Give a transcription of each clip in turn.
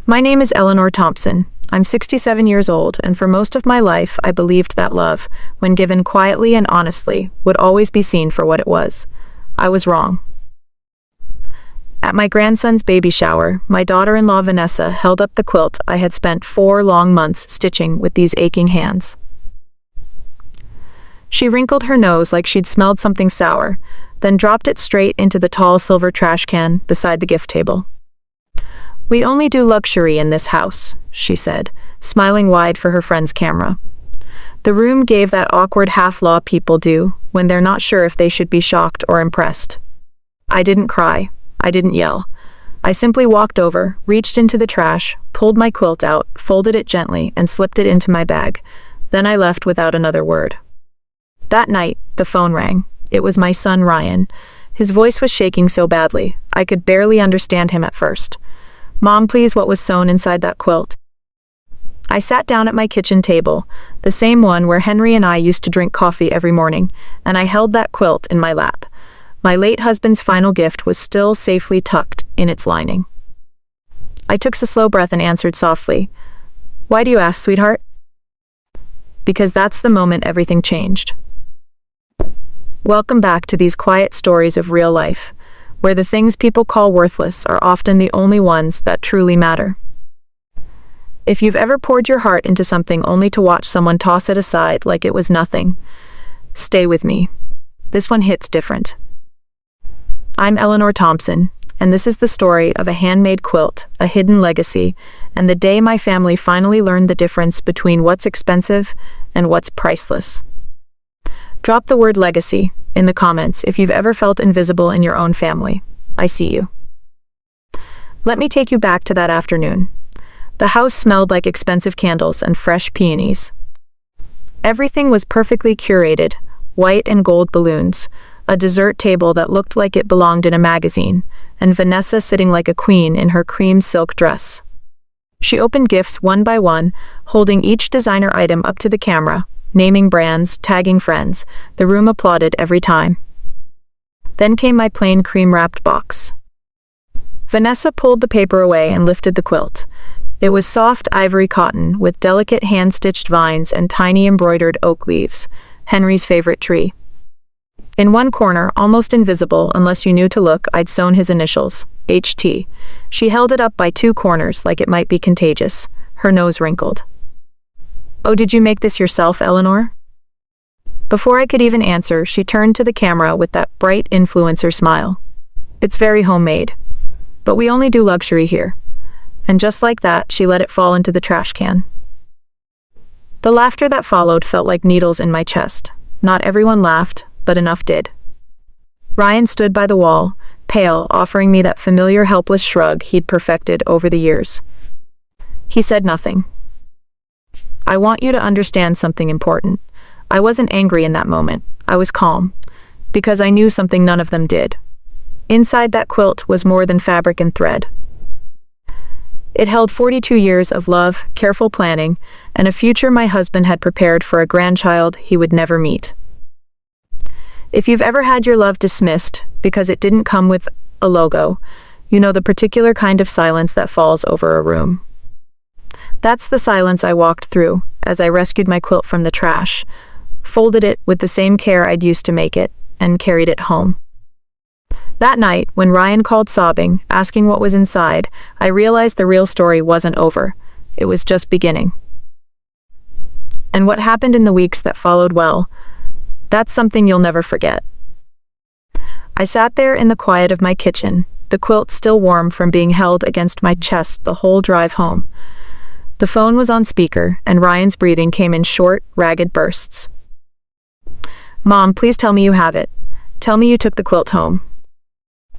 My name is Eleanor Thompson. I'm 67 years old, and for most of my life, I believed that love, when given quietly and honestly, would always be seen for what it was. I was wrong. At my grandson's baby shower, my daughter-in-law Vanessa held up the quilt I had spent 4 long months stitching with these aching hands. She wrinkled her nose like she'd smelled something sour, then dropped it straight into the tall silver trash can beside the gift table. "We only do luxury in this house," she said, smiling wide for her friend's camera. The room gave that awkward half-law people do when they're not sure if they should be shocked or impressed. I didn't cry. I didn't yell. I simply walked over, reached into the trash, pulled my quilt out, folded it gently, and slipped it into my bag. Then I left without another word. That night, the phone rang. It was my son Ryan. His voice was shaking so badly, I could barely understand him at first. "Mom, please, what was sewn inside that quilt?" I sat down at my kitchen table, the same one where Henry and I used to drink coffee every morning, and I held that quilt in my lap. My late husband's final gift was still safely tucked in its lining. I took a slow breath and answered softly, "Why do you ask, sweetheart?" Because that's the moment everything changed. Welcome back to these quiet stories of real life, where the things people call worthless are often the only ones that truly matter. If you've ever poured your heart into something only to watch someone toss it aside like it was nothing, stay with me. This one hits different. I'm Eleanor Thompson, and this is the story of a handmade quilt, a hidden legacy, and the day my family finally learned the difference between what's expensive and what's priceless. Drop the word legacy in the comments if you've ever felt invisible in your own family. I see you. Let me take you back to that afternoon. The house smelled like expensive candles and fresh peonies. Everything was perfectly curated, white and gold balloons, a dessert table that looked like it belonged in a magazine, and Vanessa sitting like a queen in her cream silk dress. She opened gifts one by one, holding each designer item up to the camera, naming brands, tagging friends. The room applauded every time. Then came my plain cream-wrapped box. Vanessa pulled the paper away and lifted the quilt. It was soft ivory cotton with delicate hand-stitched vines and tiny embroidered oak leaves, Henry's favorite tree. In one corner, almost invisible unless you knew to look, I'd sewn his initials, HT. She held it up by 2 corners like it might be contagious, her nose wrinkled. "Oh, did you make this yourself, Eleanor?" Before I could even answer, she turned to the camera with that bright influencer smile. "It's very homemade. But we only do luxury here." And just like that, she let it fall into the trash can. The laughter that followed felt like needles in my chest. Not everyone laughed, but enough did. Ryan stood by the wall, pale, offering me that familiar helpless shrug he'd perfected over the years. He said nothing. I want you to understand something important. I wasn't angry in that moment. I was calm, because I knew something none of them did. Inside that quilt was more than fabric and thread. It held 42 years of love, careful planning, and a future my husband had prepared for a grandchild he would never meet. If you've ever had your love dismissed because it didn't come with a logo, you know the particular kind of silence that falls over a room. That's the silence I walked through as I rescued my quilt from the trash, folded it with the same care I'd used to make it, and carried it home. That night, when Ryan called sobbing, asking what was inside, I realized the real story wasn't over. It was just beginning. And what happened in the weeks that followed, well, that's something you'll never forget. I sat there in the quiet of my kitchen, the quilt still warm from being held against my chest the whole drive home. The phone was on speaker, and Ryan's breathing came in short, ragged bursts. "Mom, please tell me you have it. Tell me you took the quilt home."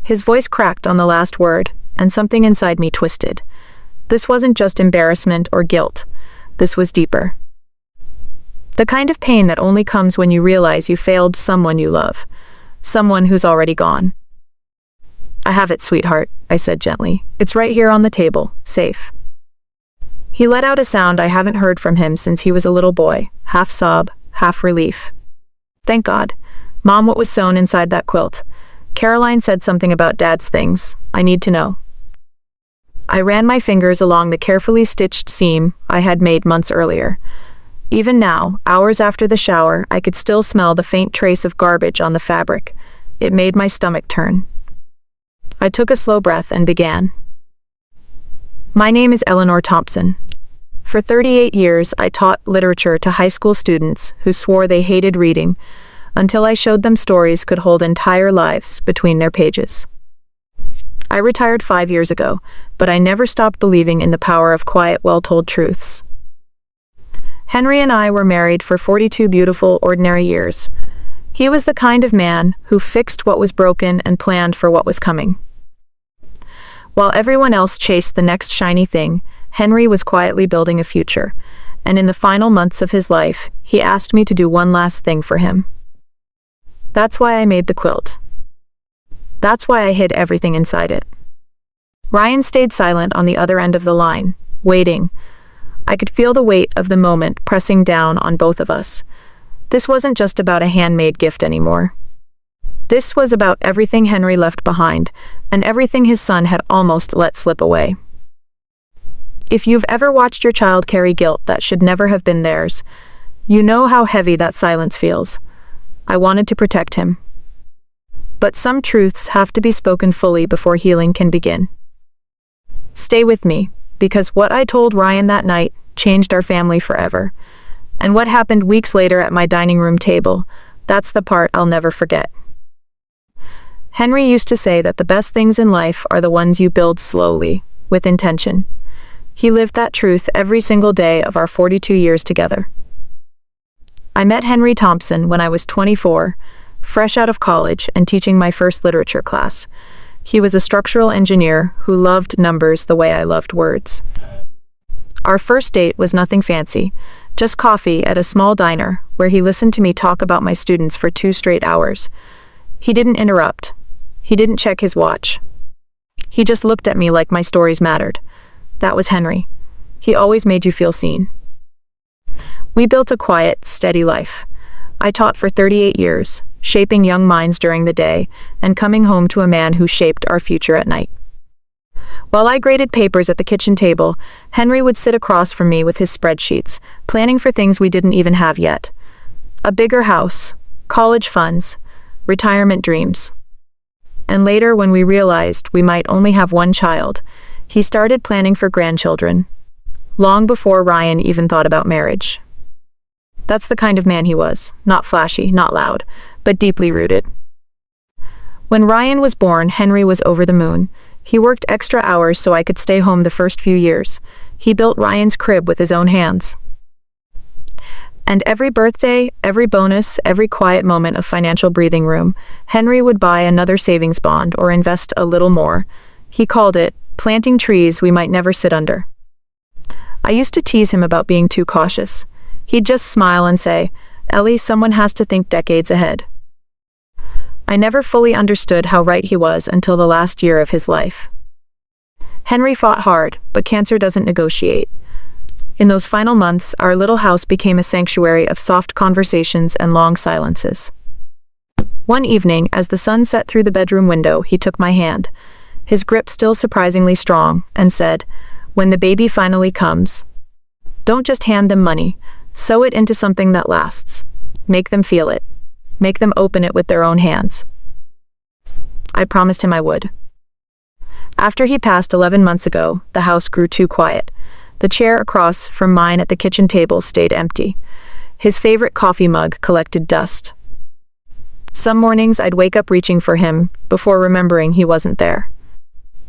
His voice cracked on the last word, and something inside me twisted. This wasn't just embarrassment or guilt. This was deeper. The kind of pain that only comes when you realize you failed someone you love, someone who's already gone. "I have it, sweetheart," I said gently. "It's right here on the table, safe." He let out a sound I haven't heard from him since he was a little boy, half sob, half relief. "Thank God. Mom, what was sewn inside that quilt? Caroline said something about Dad's things. I need to know." I ran my fingers along the carefully stitched seam I had made months earlier. Even now, hours after the shower, I could still smell the faint trace of garbage on the fabric. It made my stomach turn. I took a slow breath and began. My name is Eleanor Thompson. For 38 years, I taught literature to high school students who swore they hated reading until I showed them stories could hold entire lives between their pages. I retired 5 years ago, but I never stopped believing in the power of quiet, well-told truths. Henry and I were married for 42 beautiful, ordinary years. He was the kind of man who fixed what was broken and planned for what was coming. While everyone else chased the next shiny thing, Henry was quietly building a future, and in the final months of his life, he asked me to do one last thing for him. That's why I made the quilt. That's why I hid everything inside it. Ryan stayed silent on the other end of the line, waiting. I could feel the weight of the moment pressing down on both of us. This wasn't just about a handmade gift anymore. This was about everything Henry left behind, and everything his son had almost let slip away. If you've ever watched your child carry guilt that should never have been theirs, you know how heavy that silence feels. I wanted to protect him. But some truths have to be spoken fully before healing can begin. Stay with me, because what I told Ryan that night changed our family forever. And what happened weeks later at my dining room table, that's the part I'll never forget. Henry used to say that the best things in life are the ones you build slowly, with intention. He lived that truth every single day of our 42 years together. I met Henry Thompson when I was 24, fresh out of college and teaching my first literature class. He was a structural engineer who loved numbers the way I loved words. Our first date was nothing fancy, just coffee at a small diner where he listened to me talk about my students for 2 straight hours. He didn't interrupt. He didn't check his watch. He just looked at me like my stories mattered. That was Henry. He always made you feel seen. We built a quiet, steady life. I taught for 38 years, shaping young minds during the day and coming home to a man who shaped our future at night. While I graded papers at the kitchen table, Henry would sit across from me with his spreadsheets, planning for things we didn't even have yet. A bigger house, college funds, retirement dreams. And later, when we realized we might only have one child, he started planning for grandchildren, long before Ryan even thought about marriage. That's the kind of man he was, not flashy, not loud, but deeply rooted. When Ryan was born, Henry was over the moon. He worked extra hours so I could stay home the first few years. He built Ryan's crib with his own hands. And every birthday, every bonus, every quiet moment of financial breathing room, Henry would buy another savings bond or invest a little more. He called it planting trees we might never sit under. I used to tease him about being too cautious. He'd just smile and say, "Ellie, someone has to think decades ahead." I never fully understood how right he was until the last year of his life. Henry fought hard, but cancer doesn't negotiate. In those final months, our little house became a sanctuary of soft conversations and long silences. One evening, as the sun set through the bedroom window, he took my hand, his grip still surprisingly strong, and said, "When the baby finally comes, don't just hand them money. Sew it into something that lasts. Make them feel it. Make them open it with their own hands." I promised him I would. After he passed 11 months ago, the house grew too quiet. The chair across from mine at the kitchen table stayed empty. His favorite coffee mug collected dust. Some mornings I'd wake up reaching for him before remembering he wasn't there.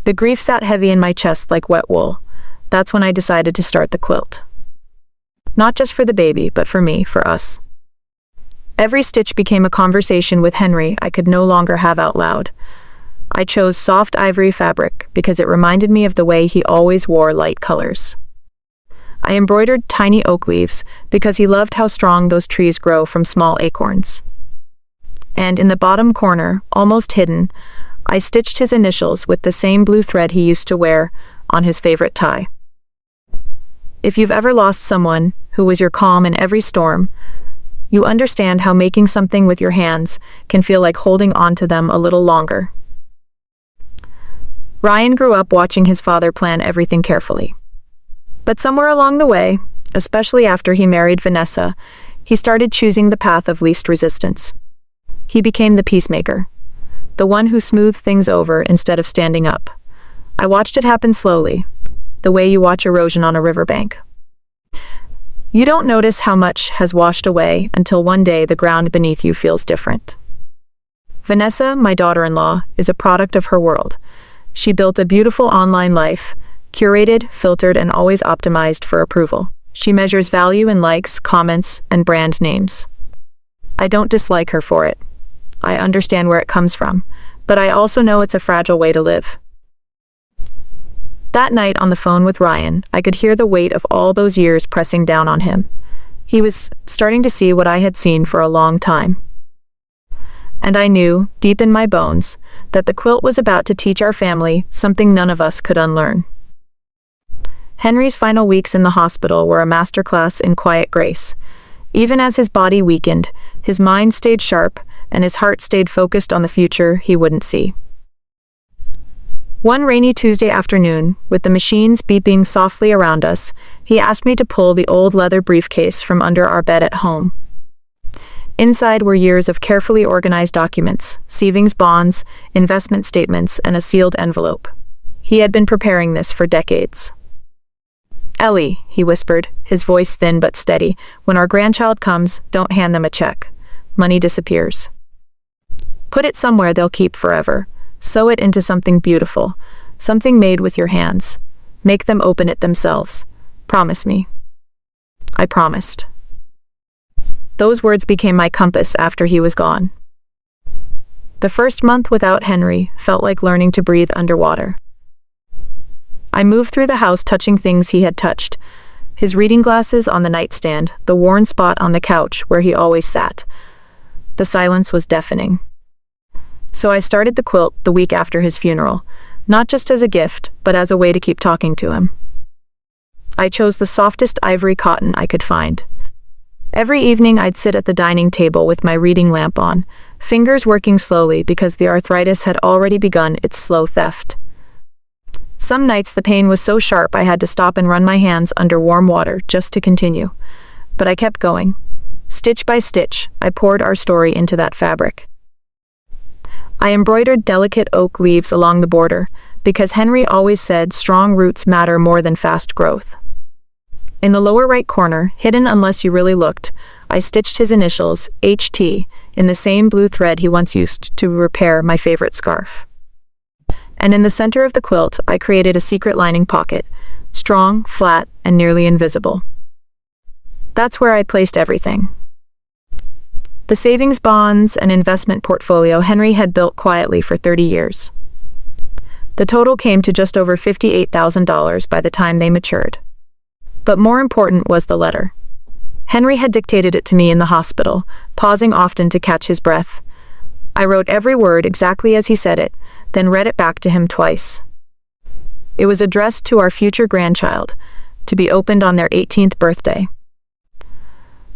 The grief sat heavy in my chest like wet wool. That's when I decided to start the quilt. Not just for the baby, but for me, for us. Every stitch became a conversation with Henry I could no longer have out loud. I chose soft ivory fabric because it reminded me of the way he always wore light colors. I embroidered tiny oak leaves because he loved how strong those trees grow from small acorns. And in the bottom corner, almost hidden, I stitched his initials with the same blue thread he used to wear on his favorite tie. If you've ever lost someone who was your calm in every storm, you understand how making something with your hands can feel like holding on to them a little longer. Ryan grew up watching his father plan everything carefully. But somewhere along the way, especially after he married Vanessa, he started choosing the path of least resistance. He became the peacemaker, the one who smoothed things over instead of standing up. I watched it happen slowly, the way you watch erosion on a riverbank. You don't notice how much has washed away until one day the ground beneath you feels different. Vanessa, my daughter-in-law, is a product of her world. She built a beautiful online life, curated, filtered, and always optimized for approval. She measures value in likes, comments, and brand names. I don't dislike her for it. I understand where it comes from, but I also know it's a fragile way to live. That night on the phone with Ryan, I could hear the weight of all those years pressing down on him. He was starting to see what I had seen for a long time. And I knew, deep in my bones, that the quilt was about to teach our family something none of us could unlearn. Henry's final weeks in the hospital were a masterclass in quiet grace. Even as his body weakened, his mind stayed sharp, and his heart stayed focused on the future he wouldn't see. One rainy Tuesday afternoon, with the machines beeping softly around us, he asked me to pull the old leather briefcase from under our bed at home. Inside were years of carefully organized documents, savings bonds, investment statements, and a sealed envelope. He had been preparing this for decades. "Ellie," he whispered, his voice thin but steady, "when our grandchild comes, don't hand them a check. Money disappears. Put it somewhere they'll keep forever. Sew it into something beautiful, something made with your hands. Make them open it themselves. Promise me." I promised. Those words became my compass after he was gone. The first month without Henry felt like learning to breathe underwater. I moved through the house touching things he had touched. His reading glasses on the nightstand, the worn spot on the couch where he always sat. The silence was deafening. So I started the quilt the week after his funeral, not just as a gift, but as a way to keep talking to him. I chose the softest ivory cotton I could find. Every evening I'd sit at the dining table with my reading lamp on, fingers working slowly because the arthritis had already begun its slow theft. Some nights the pain was so sharp I had to stop and run my hands under warm water just to continue. But I kept going. Stitch by stitch, I poured our story into that fabric. I embroidered delicate oak leaves along the border, because Henry always said strong roots matter more than fast growth. In the lower right corner, hidden unless you really looked, I stitched his initials, HT, in the same blue thread he once used to repair my favorite scarf. And in the center of the quilt, I created a secret lining pocket, strong, flat, and nearly invisible. That's where I placed everything. The savings bonds and investment portfolio Henry had built quietly for 30 years. The total came to just over $58,000 by the time they matured. But more important was the letter. Henry had dictated it to me in the hospital, pausing often to catch his breath. I wrote every word exactly as he said it, then read it back to him twice. It was addressed to our future grandchild, to be opened on their 18th birthday.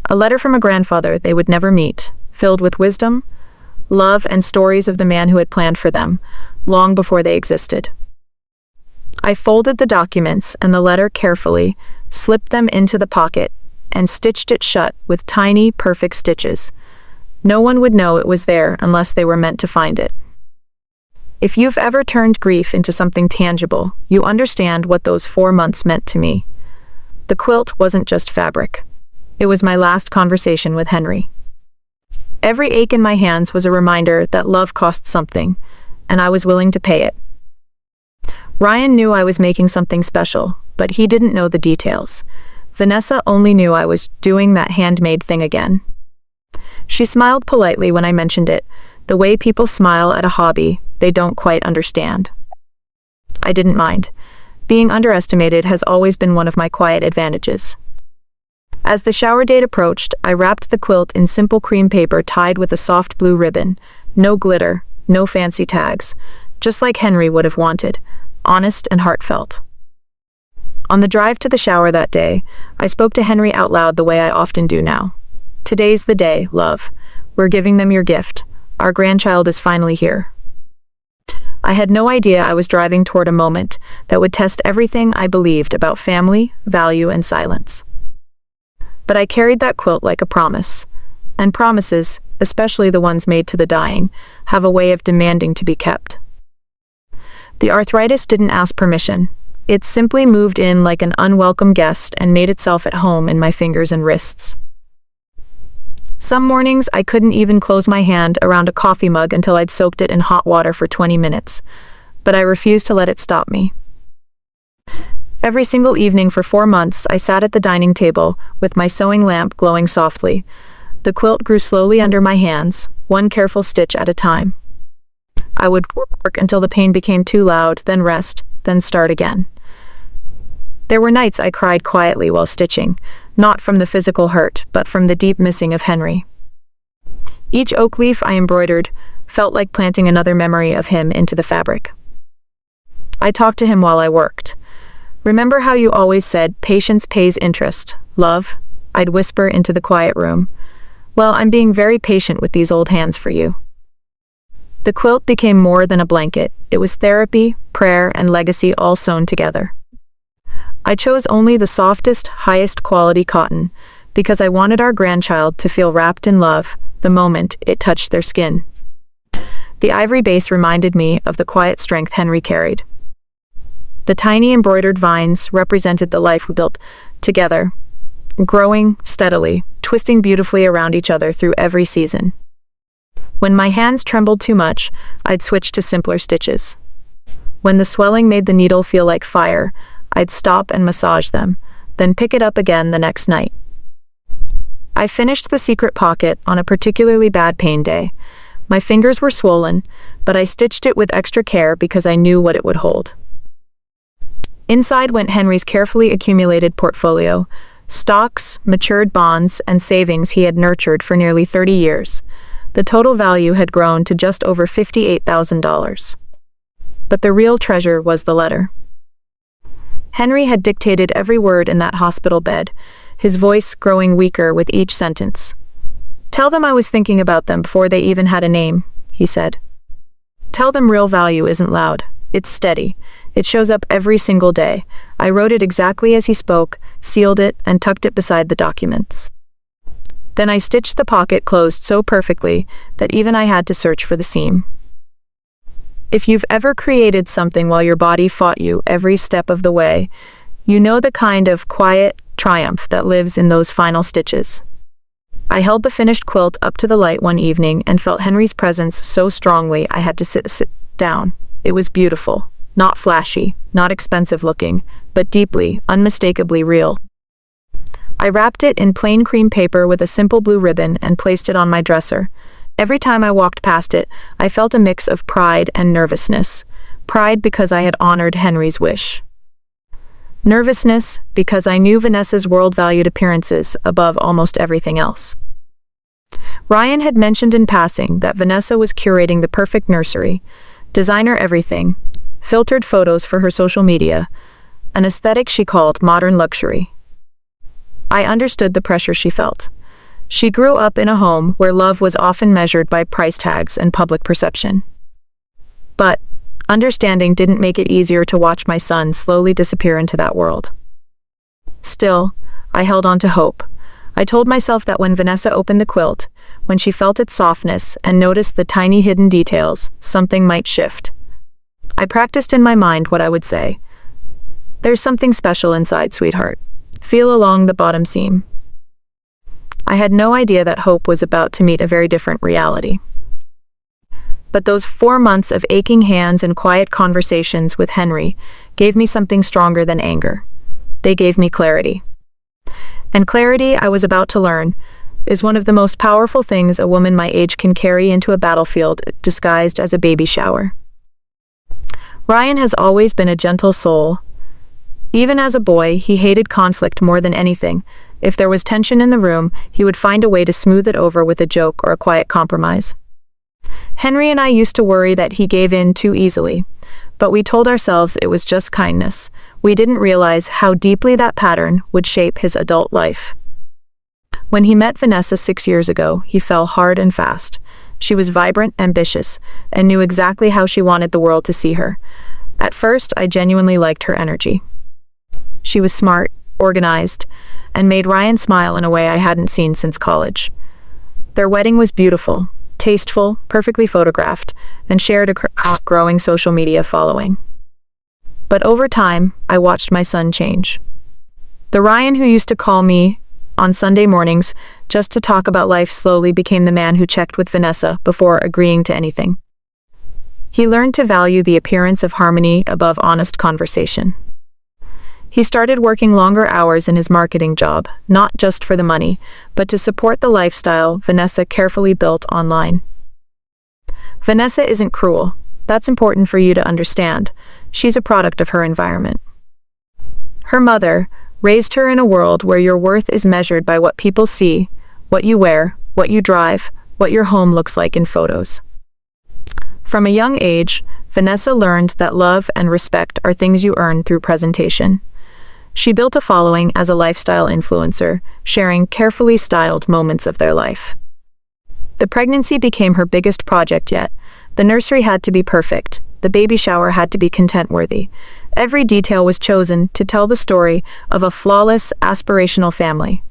A letter from a grandfather they would never meet, filled with wisdom, love, and stories of the man who had planned for them, long before they existed. I folded the documents and the letter carefully, slipped them into the pocket, and stitched it shut with tiny, perfect stitches. No one would know it was there unless they were meant to find it. If you've ever turned grief into something tangible, you understand what those 4 months meant to me. The quilt wasn't just fabric. It was my last conversation with Henry. Every ache in my hands was a reminder that love costs something, and I was willing to pay it. Ryan knew I was making something special, but he didn't know the details. Vanessa only knew I was doing that handmade thing again. She smiled politely when I mentioned it, the way people smile at a hobby they don't quite understand. I didn't mind. Being underestimated has always been one of my quiet advantages. As the shower date approached, I wrapped the quilt in simple cream paper tied with a soft blue ribbon. No glitter, no fancy tags. Just like Henry would have wanted, honest and heartfelt. On the drive to the shower that day, I spoke to Henry out loud the way I often do now. "Today's the day, love. We're giving them your gift. Our grandchild is finally here." I had no idea I was driving toward a moment that would test everything I believed about family, value, and silence. But I carried that quilt like a promise. And promises, especially the ones made to the dying, have a way of demanding to be kept. The arthritis didn't ask permission. It simply moved in like an unwelcome guest and made itself at home in my fingers and wrists. Some mornings I couldn't even close my hand around a coffee mug until I'd soaked it in hot water for 20 minutes, but I refused to let it stop me. Every single evening for 4 months, I sat at the dining table with my sewing lamp glowing softly. The quilt grew slowly under my hands, one careful stitch at a time. I would work until the pain became too loud, then rest, then start again. There were nights I cried quietly while stitching, not from the physical hurt, but from the deep missing of Henry. Each oak leaf I embroidered felt like planting another memory of him into the fabric. I talked to him while I worked. "Remember how you always said, 'Patience pays interest, love?'" I'd whisper into the quiet room. "Well, I'm being very patient with these old hands for you." The quilt became more than a blanket. It was therapy, prayer, and legacy all sewn together. I chose only the softest, highest quality cotton because I wanted our grandchild to feel wrapped in love the moment it touched their skin. The ivory base reminded me of the quiet strength Henry carried. The tiny embroidered vines represented the life we built together, growing steadily, twisting beautifully around each other through every season. When my hands trembled too much, I'd switch to simpler stitches. When the swelling made the needle feel like fire, I'd stop and massage them, then pick it up again the next night. I finished the secret pocket on a particularly bad pain day. My fingers were swollen, but I stitched it with extra care because I knew what it would hold. Inside went Henry's carefully accumulated portfolio, stocks, matured bonds, and savings he had nurtured for nearly 30 years. The total value had grown to just over $58,000. But the real treasure was the letter. Henry had dictated every word in that hospital bed, his voice growing weaker with each sentence. "Tell them I was thinking about them before they even had a name," he said. "Tell them real value isn't loud. It's steady. It shows up every single day." I wrote it exactly as he spoke, sealed it, and tucked it beside the documents. Then I stitched the pocket closed so perfectly that even I had to search for the seam. If you've ever created something while your body fought you every step of the way, you know the kind of quiet triumph that lives in those final stitches. I held the finished quilt up to the light one evening and felt Henry's presence so strongly I had to sit down. It was beautiful, not flashy, not expensive looking, but deeply, unmistakably real. I wrapped it in plain cream paper with a simple blue ribbon and placed it on my dresser. Every time I walked past it, I felt a mix of pride and nervousness. Pride because I had honored Henry's wish. Nervousness because I knew Vanessa's world-valued appearances above almost everything else. Ryan had mentioned in passing that Vanessa was curating the perfect nursery, designer everything, filtered photos for her social media, an aesthetic she called modern luxury. I understood the pressure she felt. She grew up in a home where love was often measured by price tags and public perception. But understanding didn't make it easier to watch my son slowly disappear into that world. Still, I held on to hope. I told myself that when Vanessa opened the quilt, when she felt its softness and noticed the tiny hidden details, something might shift. I practiced in my mind what I would say. "There's something special inside, sweetheart. Feel along the bottom seam." I had no idea that hope was about to meet a very different reality. But those 4 months of aching hands and quiet conversations with Henry gave me something stronger than anger. They gave me clarity. And clarity, I was about to learn, is one of the most powerful things a woman my age can carry into a battlefield disguised as a baby shower. Ryan has always been a gentle soul. Even as a boy, he hated conflict more than anything. If there was tension in the room, he would find a way to smooth it over with a joke or a quiet compromise. Henry and I used to worry that he gave in too easily, but we told ourselves it was just kindness. We didn't realize how deeply that pattern would shape his adult life. When he met Vanessa 6 years ago, he fell hard and fast. She was vibrant, ambitious, and knew exactly how she wanted the world to see her. At first, I genuinely liked her energy. She was smart, organized, and made Ryan smile in a way I hadn't seen since college. Their wedding was beautiful, tasteful, perfectly photographed, and shared a growing social media following. But over time, I watched my son change. The Ryan who used to call me on Sunday mornings just to talk about life slowly became the man who checked with Vanessa before agreeing to anything. He learned to value the appearance of harmony above honest conversation. He started working longer hours in his marketing job, not just for the money, but to support the lifestyle Vanessa carefully built online. Vanessa isn't cruel. That's important for you to understand. She's a product of her environment. Her mother raised her in a world where your worth is measured by what people see, what you wear, what you drive, what your home looks like in photos. From a young age, Vanessa learned that love and respect are things you earn through presentation. She built a following as a lifestyle influencer, sharing carefully styled moments of their life. The pregnancy became her biggest project yet. The nursery had to be perfect. The baby shower had to be content-worthy. Every detail was chosen to tell the story of a flawless, aspirational family.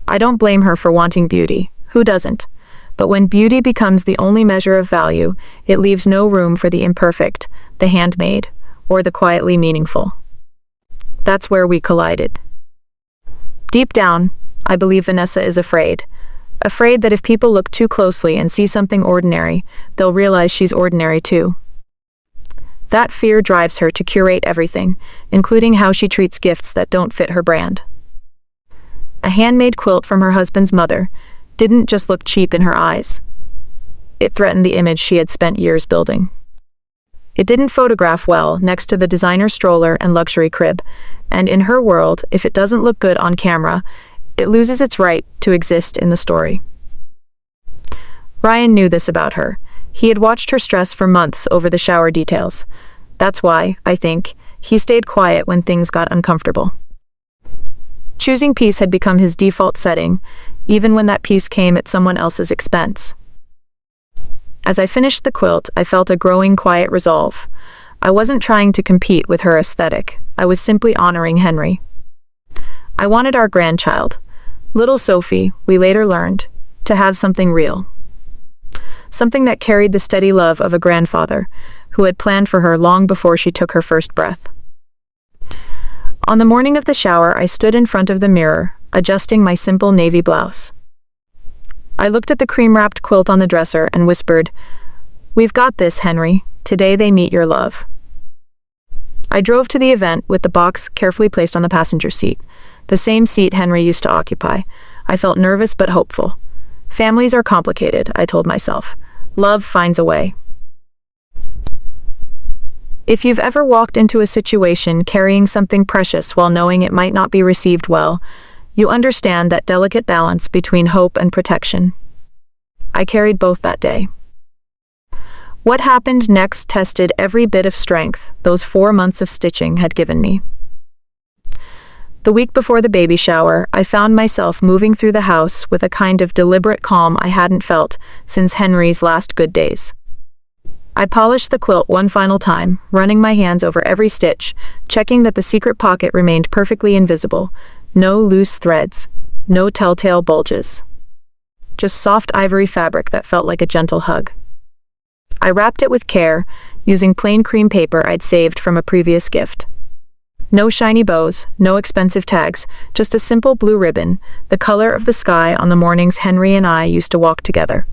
I don't blame her for wanting beauty. Who doesn't? But when beauty becomes the only measure of value, it leaves no room for the imperfect, the handmade, or the quietly meaningful. That's where we collided. Deep down, I believe Vanessa is afraid. Afraid that if people look too closely and see something ordinary, they'll realize she's ordinary too. That fear drives her to curate everything, including how she treats gifts that don't fit her brand. A handmade quilt from her husband's mother didn't just look cheap in her eyes. It threatened the image she had spent years building. It didn't photograph well next to the designer stroller and luxury crib, and in her world, if it doesn't look good on camera, it loses its right to exist in the story. Ryan knew this about her. He had watched her stress for months over the shower details. That's why, I think, he stayed quiet when things got uncomfortable. Choosing peace had become his default setting, even when that peace came at someone else's expense. As I finished the quilt, I felt a growing quiet resolve. I wasn't trying to compete with her aesthetic. I was simply honoring Henry. I wanted our grandchild, little Sophie, we later learned, to have something real. Something that carried the steady love of a grandfather who had planned for her long before she took her first breath. On the morning of the shower, I stood in front of the mirror, adjusting my simple navy blouse. I looked at the cream-wrapped quilt on the dresser and whispered, "We've got this, Henry. Today they meet your love." I drove to the event with the box carefully placed on the passenger seat, the same seat Henry used to occupy. I felt nervous but hopeful. Families are complicated, I told myself. Love finds a way. If you've ever walked into a situation carrying something precious while knowing it might not be received well, you understand that delicate balance between hope and protection. I carried both that day. What happened next tested every bit of strength those 4 months of stitching had given me. The week before the baby shower, I found myself moving through the house with a kind of deliberate calm I hadn't felt since Henry's last good days. I polished the quilt one final time, running my hands over every stitch, checking that the secret pocket remained perfectly invisible. No loose threads, no telltale bulges. Just soft ivory fabric that felt like a gentle hug. I wrapped it with care, using plain cream paper I'd saved from a previous gift. No shiny bows, no expensive tags, just a simple blue ribbon, the color of the sky on the mornings Henry and I used to walk together.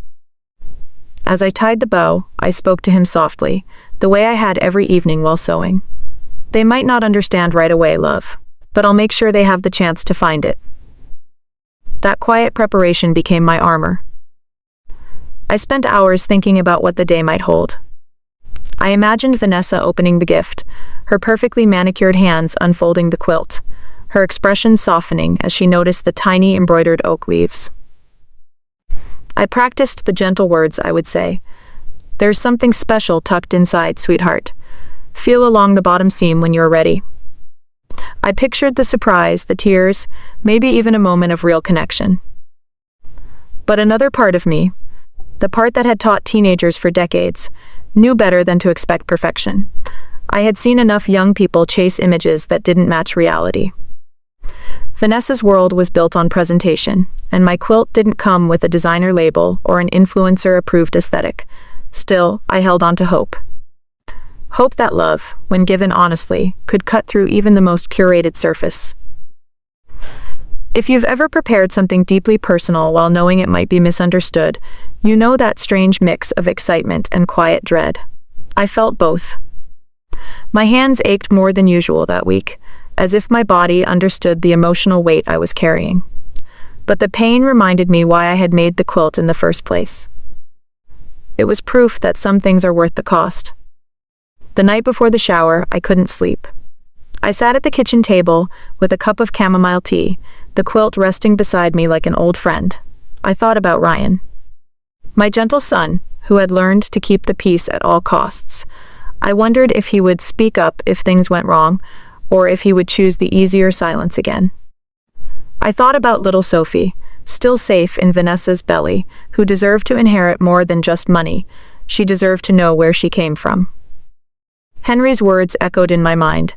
As I tied the bow, I spoke to him softly, the way I had every evening while sewing. "They might not understand right away, love, but I'll make sure they have the chance to find it." That quiet preparation became my armor. I spent hours thinking about what the day might hold. I imagined Vanessa opening the gift, her perfectly manicured hands unfolding the quilt, her expression softening as she noticed the tiny embroidered oak leaves. I practiced the gentle words I would say. "There's something special tucked inside, sweetheart. Feel along the bottom seam when you're ready." I pictured the surprise, the tears, maybe even a moment of real connection. But another part of me, The part that had taught teenagers for decades, knew better than to expect perfection. I had seen enough young people chase images that didn't match reality. Vanessa's world was built on presentation, and my quilt didn't come with a designer label or an influencer-approved aesthetic. Still, I held on to hope. Hope that love, when given honestly, could cut through even the most curated surface. If you've ever prepared something deeply personal while knowing it might be misunderstood, you know that strange mix of excitement and quiet dread. I felt both. My hands ached more than usual that week, as if my body understood the emotional weight I was carrying. But the pain reminded me why I had made the quilt in the first place. It was proof that some things are worth the cost. The night before the shower, I couldn't sleep. I sat at the kitchen table with a cup of chamomile tea, the quilt resting beside me like an old friend. I thought about Ryan. My gentle son, who had learned to keep the peace at all costs. I wondered if he would speak up if things went wrong, or if he would choose the easier silence again. I thought about little Sophie, still safe in Vanessa's belly, who deserved to inherit more than just money. She deserved to know where she came from. Henry's words echoed in my mind.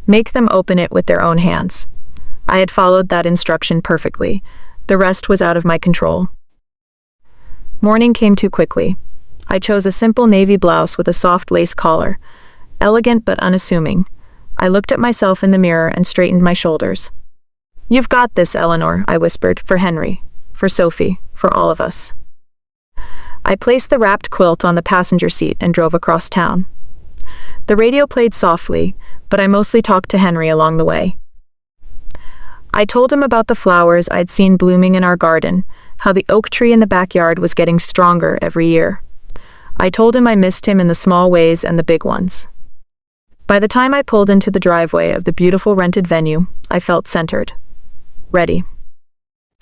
Make them open it with their own hands. I had followed that instruction perfectly. The rest was out of my control. Morning came too quickly. I chose a simple navy blouse with a soft lace collar. Elegant but unassuming. I looked at myself in the mirror and straightened my shoulders. "You've got this, Eleanor," I whispered, "for Henry, for Sophie, for all of us." I placed the wrapped quilt on the passenger seat and drove across town. The radio played softly, but I mostly talked to Henry along the way. I told him about the flowers I'd seen blooming in our garden, how the oak tree in the backyard was getting stronger every year. I told him I missed him in the small ways and the big ones. By the time I pulled into the driveway of the beautiful rented venue, I felt centered. Ready.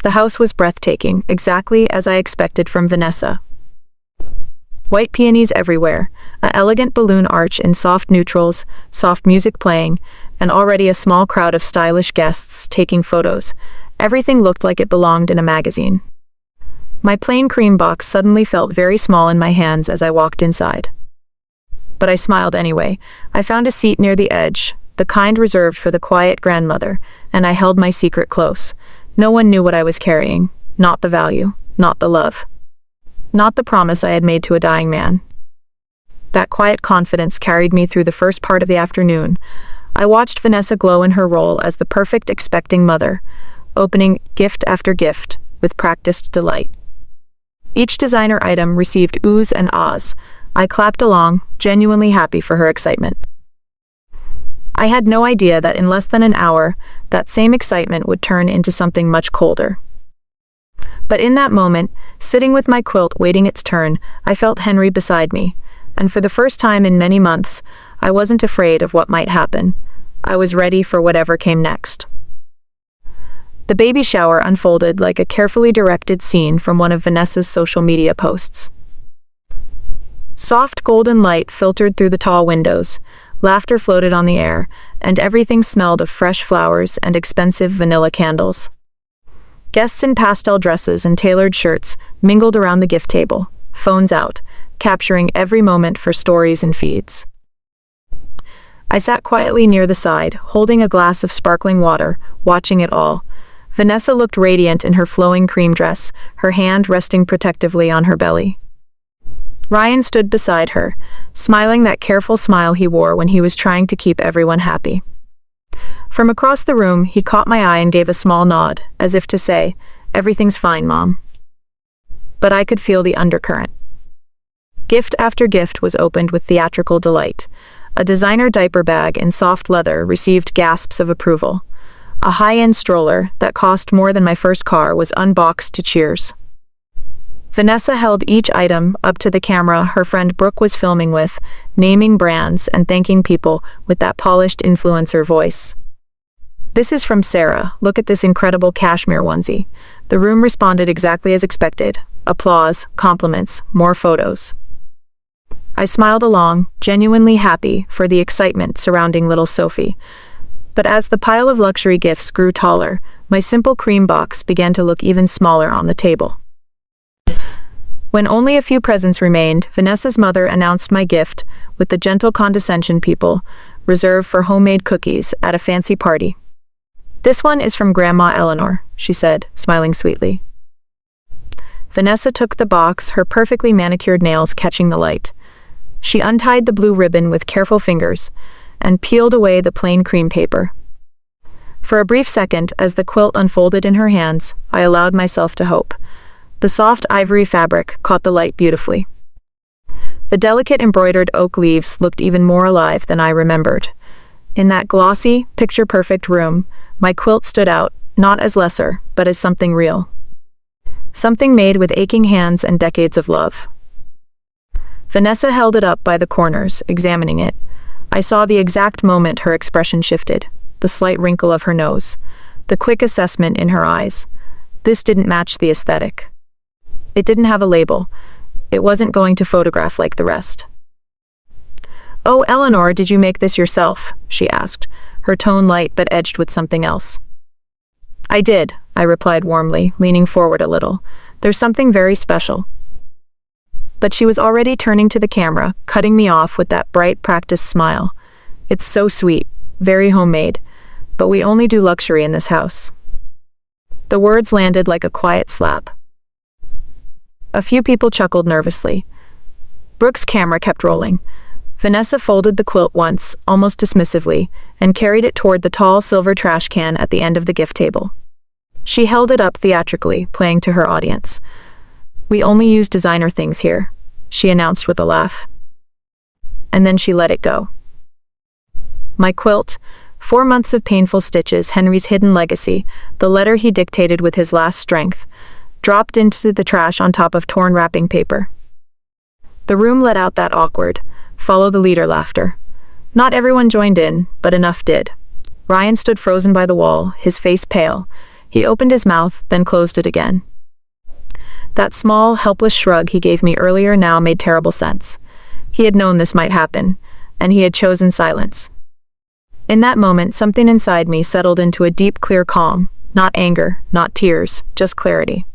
The house was breathtaking, exactly as I expected from Vanessa. White peonies everywhere, an elegant balloon arch in soft neutrals, soft music playing, and already a small crowd of stylish guests taking photos. Everything looked like it belonged in a magazine. My plain cream box suddenly felt very small in my hands as I walked inside. But I smiled anyway. I found a seat near the edge, the kind reserved for the quiet grandmother, and I held my secret close. No one knew what I was carrying, not the value, not the love. Not the promise I had made to a dying man. That quiet confidence carried me through the first part of the afternoon. I watched Vanessa glow in her role as the perfect expecting mother, opening gift after gift with practiced delight. Each designer item received oohs and ahs. I clapped along, genuinely happy for her excitement. I had no idea that in less than an hour, that same excitement would turn into something much colder. But in that moment, sitting with my quilt waiting its turn, I felt Henry beside me, and for the first time in many months, I wasn't afraid of what might happen. I was ready for whatever came next. The baby shower unfolded like a carefully directed scene from one of Vanessa's social media posts. Soft golden light filtered through the tall windows, laughter floated on the air, and everything smelled of fresh flowers and expensive vanilla candles. Guests in pastel dresses and tailored shirts mingled around the gift table, phones out, capturing every moment for stories and feeds. I sat quietly near the side, holding a glass of sparkling water, watching it all. Vanessa looked radiant in her flowing cream dress, her hand resting protectively on her belly. Ryan stood beside her, smiling that careful smile he wore when he was trying to keep everyone happy. From across the room, he caught my eye and gave a small nod, as if to say, "Everything's fine, Mom." But I could feel the undercurrent. Gift after gift was opened with theatrical delight. A designer diaper bag in soft leather received gasps of approval. A high-end stroller that cost more than my first car was unboxed to cheers. Vanessa held each item up to the camera her friend Brooke was filming with, naming brands and thanking people with that polished influencer voice. "This is from Sarah. Look at this incredible cashmere onesie." The room responded exactly as expected. Applause, compliments, more photos. I smiled along, genuinely happy for the excitement surrounding little Sophie. But as the pile of luxury gifts grew taller, my simple cream box began to look even smaller on the table. When only a few presents remained, Vanessa's mother announced my gift with the gentle condescension people reserve for homemade cookies at a fancy party. "This one is from Grandma Eleanor," she said, smiling sweetly. Vanessa took the box, her perfectly manicured nails catching the light. She untied the blue ribbon with careful fingers and peeled away the plain cream paper. For a brief second, as the quilt unfolded in her hands, I allowed myself to hope. The soft ivory fabric caught the light beautifully. The delicate embroidered oak leaves looked even more alive than I remembered. In that glossy, picture-perfect room, my quilt stood out, not as lesser, but as something real. Something made with aching hands and decades of love. Vanessa held it up by the corners, examining it. I saw the exact moment her expression shifted, the slight wrinkle of her nose, the quick assessment in her eyes. This didn't match the aesthetic. It didn't have a label. It wasn't going to photograph like the rest. "Oh, Eleanor, did you make this yourself?" she asked, her tone light but edged with something else. "I did," I replied warmly, leaning forward a little. "There's something very special." But she was already turning to the camera, cutting me off with that bright, practiced smile. "It's so sweet, very homemade, but we only do luxury in this house." The words landed like a quiet slap. A few people chuckled nervously. Brooke's camera kept rolling. Vanessa folded the quilt once, almost dismissively, and carried it toward the tall silver trash can at the end of the gift table. She held it up theatrically, playing to her audience. "We only use designer things here," she announced with a laugh. And then she let it go. My quilt, 4 months of painful stitches, Henry's hidden legacy, the letter he dictated with his last strength, dropped into the trash on top of torn wrapping paper. The room let out that awkward, follow the leader laughter. Not everyone joined in, but enough did. Ryan stood frozen by the wall, his face pale. He opened his mouth, then closed it again. That small, helpless shrug he gave me earlier now made terrible sense. He had known this might happen, and he had chosen silence. In that moment, something inside me settled into a deep, clear calm. Not anger, not tears, just clarity.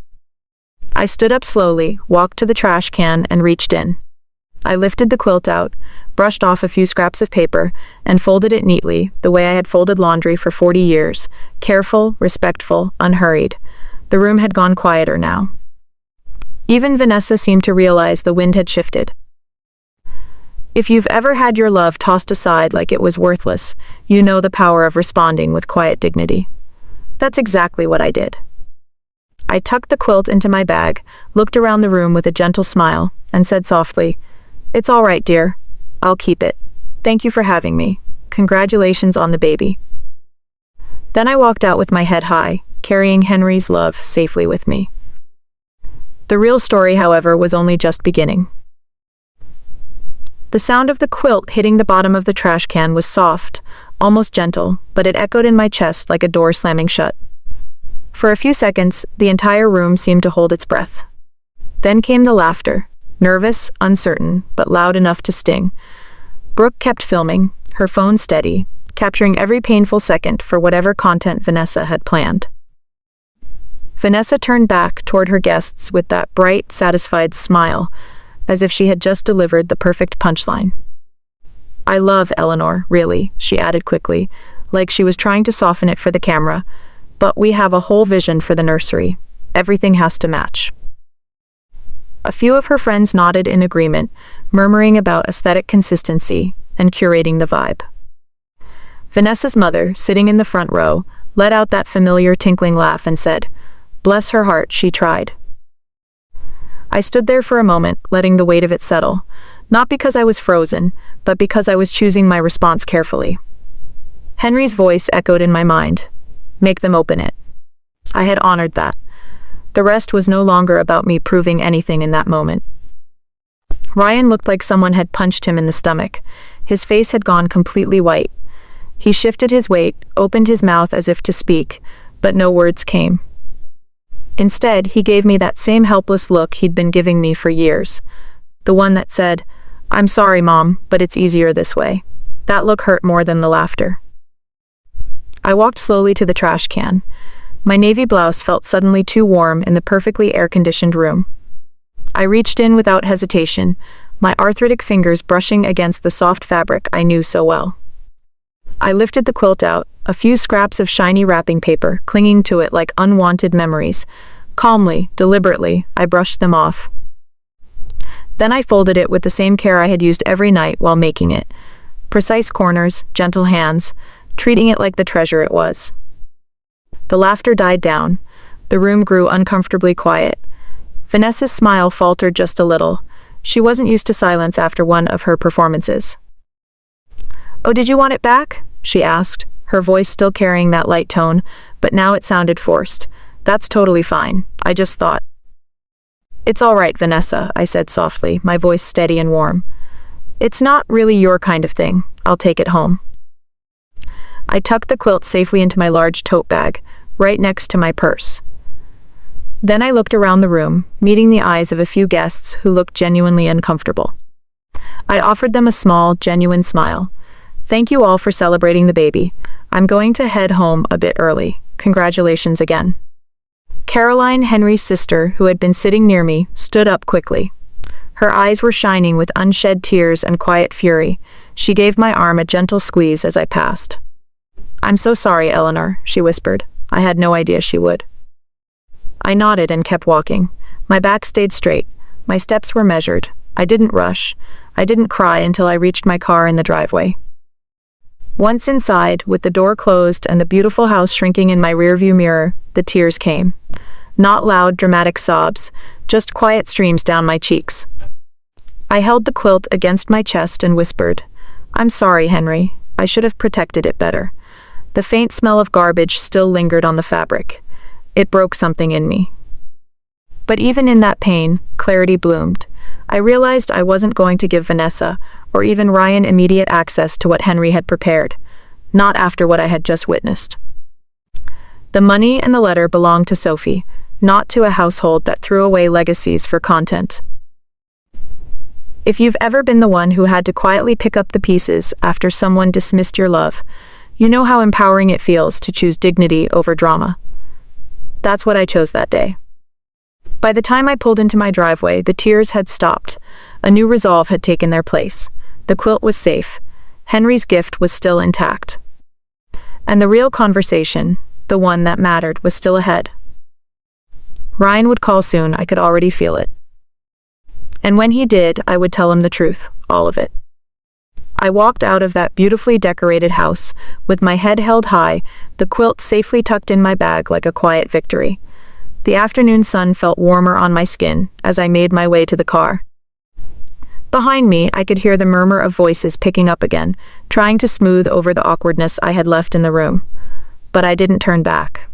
I stood up slowly, walked to the trash can, and reached in. I lifted the quilt out, brushed off a few scraps of paper, and folded it neatly, the way I had folded laundry for 40 years, careful, respectful, unhurried. The room had gone quieter now. Even Vanessa seemed to realize the wind had shifted. If you've ever had your love tossed aside like it was worthless, you know the power of responding with quiet dignity. That's exactly what I did. I tucked the quilt into my bag, looked around the room with a gentle smile, and said softly, "It's all right, dear. I'll keep it. Thank you for having me. Congratulations on the baby." Then I walked out with my head high, carrying Henry's love safely with me. The real story, however, was only just beginning. The sound of the quilt hitting the bottom of the trash can was soft, almost gentle, but it echoed in my chest like a door slamming shut. For a few seconds, the entire room seemed to hold its breath. Then came the laughter, nervous, uncertain, but loud enough to sting. Brooke kept filming, her phone steady, capturing every painful second for whatever content Vanessa had planned. Vanessa turned back toward her guests with that bright, satisfied smile, as if she had just delivered the perfect punchline. "I love Eleanor, really," she added quickly, like she was trying to soften it for the camera. "But we have a whole vision for the nursery. Everything has to match." A few of her friends nodded in agreement, murmuring about aesthetic consistency and curating the vibe. Vanessa's mother, sitting in the front row, let out that familiar tinkling laugh and said, "Bless her heart, she tried." I stood there for a moment, letting the weight of it settle, not because I was frozen, but because I was choosing my response carefully. Henry's voice echoed in my mind. "Make them open it." I had honored that. The rest was no longer about me proving anything in that moment. Ryan looked like someone had punched him in the stomach. His face had gone completely white. He shifted his weight, opened his mouth as if to speak, but no words came. Instead, he gave me that same helpless look he'd been giving me for years. The one that said, "I'm sorry, Mom, but it's easier this way." That look hurt more than the laughter. I walked slowly to the trash can. My navy blouse felt suddenly too warm in the perfectly air-conditioned room. I reached in without hesitation, my arthritic fingers brushing against the soft fabric I knew so well. I lifted the quilt out, a few scraps of shiny wrapping paper clinging to it like unwanted memories. Calmly, deliberately, I brushed them off. Then I folded it with the same care I had used every night while making it. Precise corners, gentle hands, treating it like the treasure it was. The laughter died down. The room grew uncomfortably quiet. Vanessa's smile faltered just a little. She wasn't used to silence after one of her performances. "Oh, did you want it back?" she asked, her voice still carrying that light tone, but now it sounded forced. "That's totally fine. I just thought." "It's all right, Vanessa," I said softly, my voice steady and warm. "It's not really your kind of thing. I'll take it home." I tucked the quilt safely into my large tote bag, right next to my purse. Then I looked around the room, meeting the eyes of a few guests who looked genuinely uncomfortable. I offered them a small, genuine smile. "Thank you all for celebrating the baby. I'm going to head home a bit early. Congratulations again." Caroline, Henry's sister, who had been sitting near me, stood up quickly. Her eyes were shining with unshed tears and quiet fury. She gave my arm a gentle squeeze as I passed. "I'm so sorry, Eleanor," she whispered. "I had no idea she would." I nodded and kept walking. My back stayed straight. My steps were measured. I didn't rush. I didn't cry until I reached my car in the driveway. Once inside, with the door closed and the beautiful house shrinking in my rearview mirror, the tears came. Not loud, dramatic sobs, just quiet streams down my cheeks. I held the quilt against my chest and whispered, "I'm sorry, Henry. I should have protected it better." The faint smell of garbage still lingered on the fabric. It broke something in me. But even in that pain, clarity bloomed. I realized I wasn't going to give Vanessa, or even Ryan, immediate access to what Henry had prepared. Not after what I had just witnessed. The money and the letter belonged to Sophie, not to a household that threw away legacies for content. If you've ever been the one who had to quietly pick up the pieces after someone dismissed your love, you know how empowering it feels to choose dignity over drama. That's what I chose that day. By the time I pulled into my driveway, the tears had stopped. A new resolve had taken their place. The quilt was safe. Henry's gift was still intact. And the real conversation, the one that mattered, was still ahead. Ryan would call soon, I could already feel it. And when he did, I would tell him the truth, all of it. I walked out of that beautifully decorated house, with my head held high, the quilt safely tucked in my bag like a quiet victory. The afternoon sun felt warmer on my skin as I made my way to the car. Behind me, I could hear the murmur of voices picking up again, trying to smooth over the awkwardness I had left in the room. But I didn't turn back.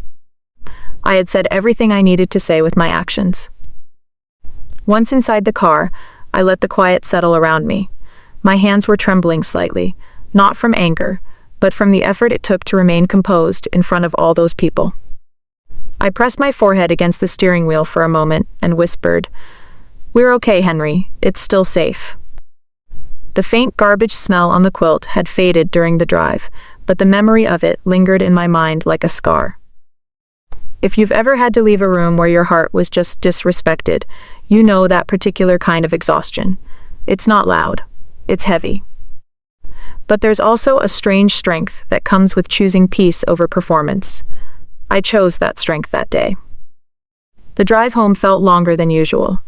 I had said everything I needed to say with my actions. Once inside the car, I let the quiet settle around me. My hands were trembling slightly, not from anger, but from the effort it took to remain composed in front of all those people. I pressed my forehead against the steering wheel for a moment and whispered, "We're okay, Henry. It's still safe." The faint garbage smell on the quilt had faded during the drive, but the memory of it lingered in my mind like a scar. If you've ever had to leave a room where your heart was just disrespected, you know that particular kind of exhaustion. It's not loud. It's heavy. But there's also a strange strength that comes with choosing peace over performance. I chose that strength that day. The drive home felt longer than usual.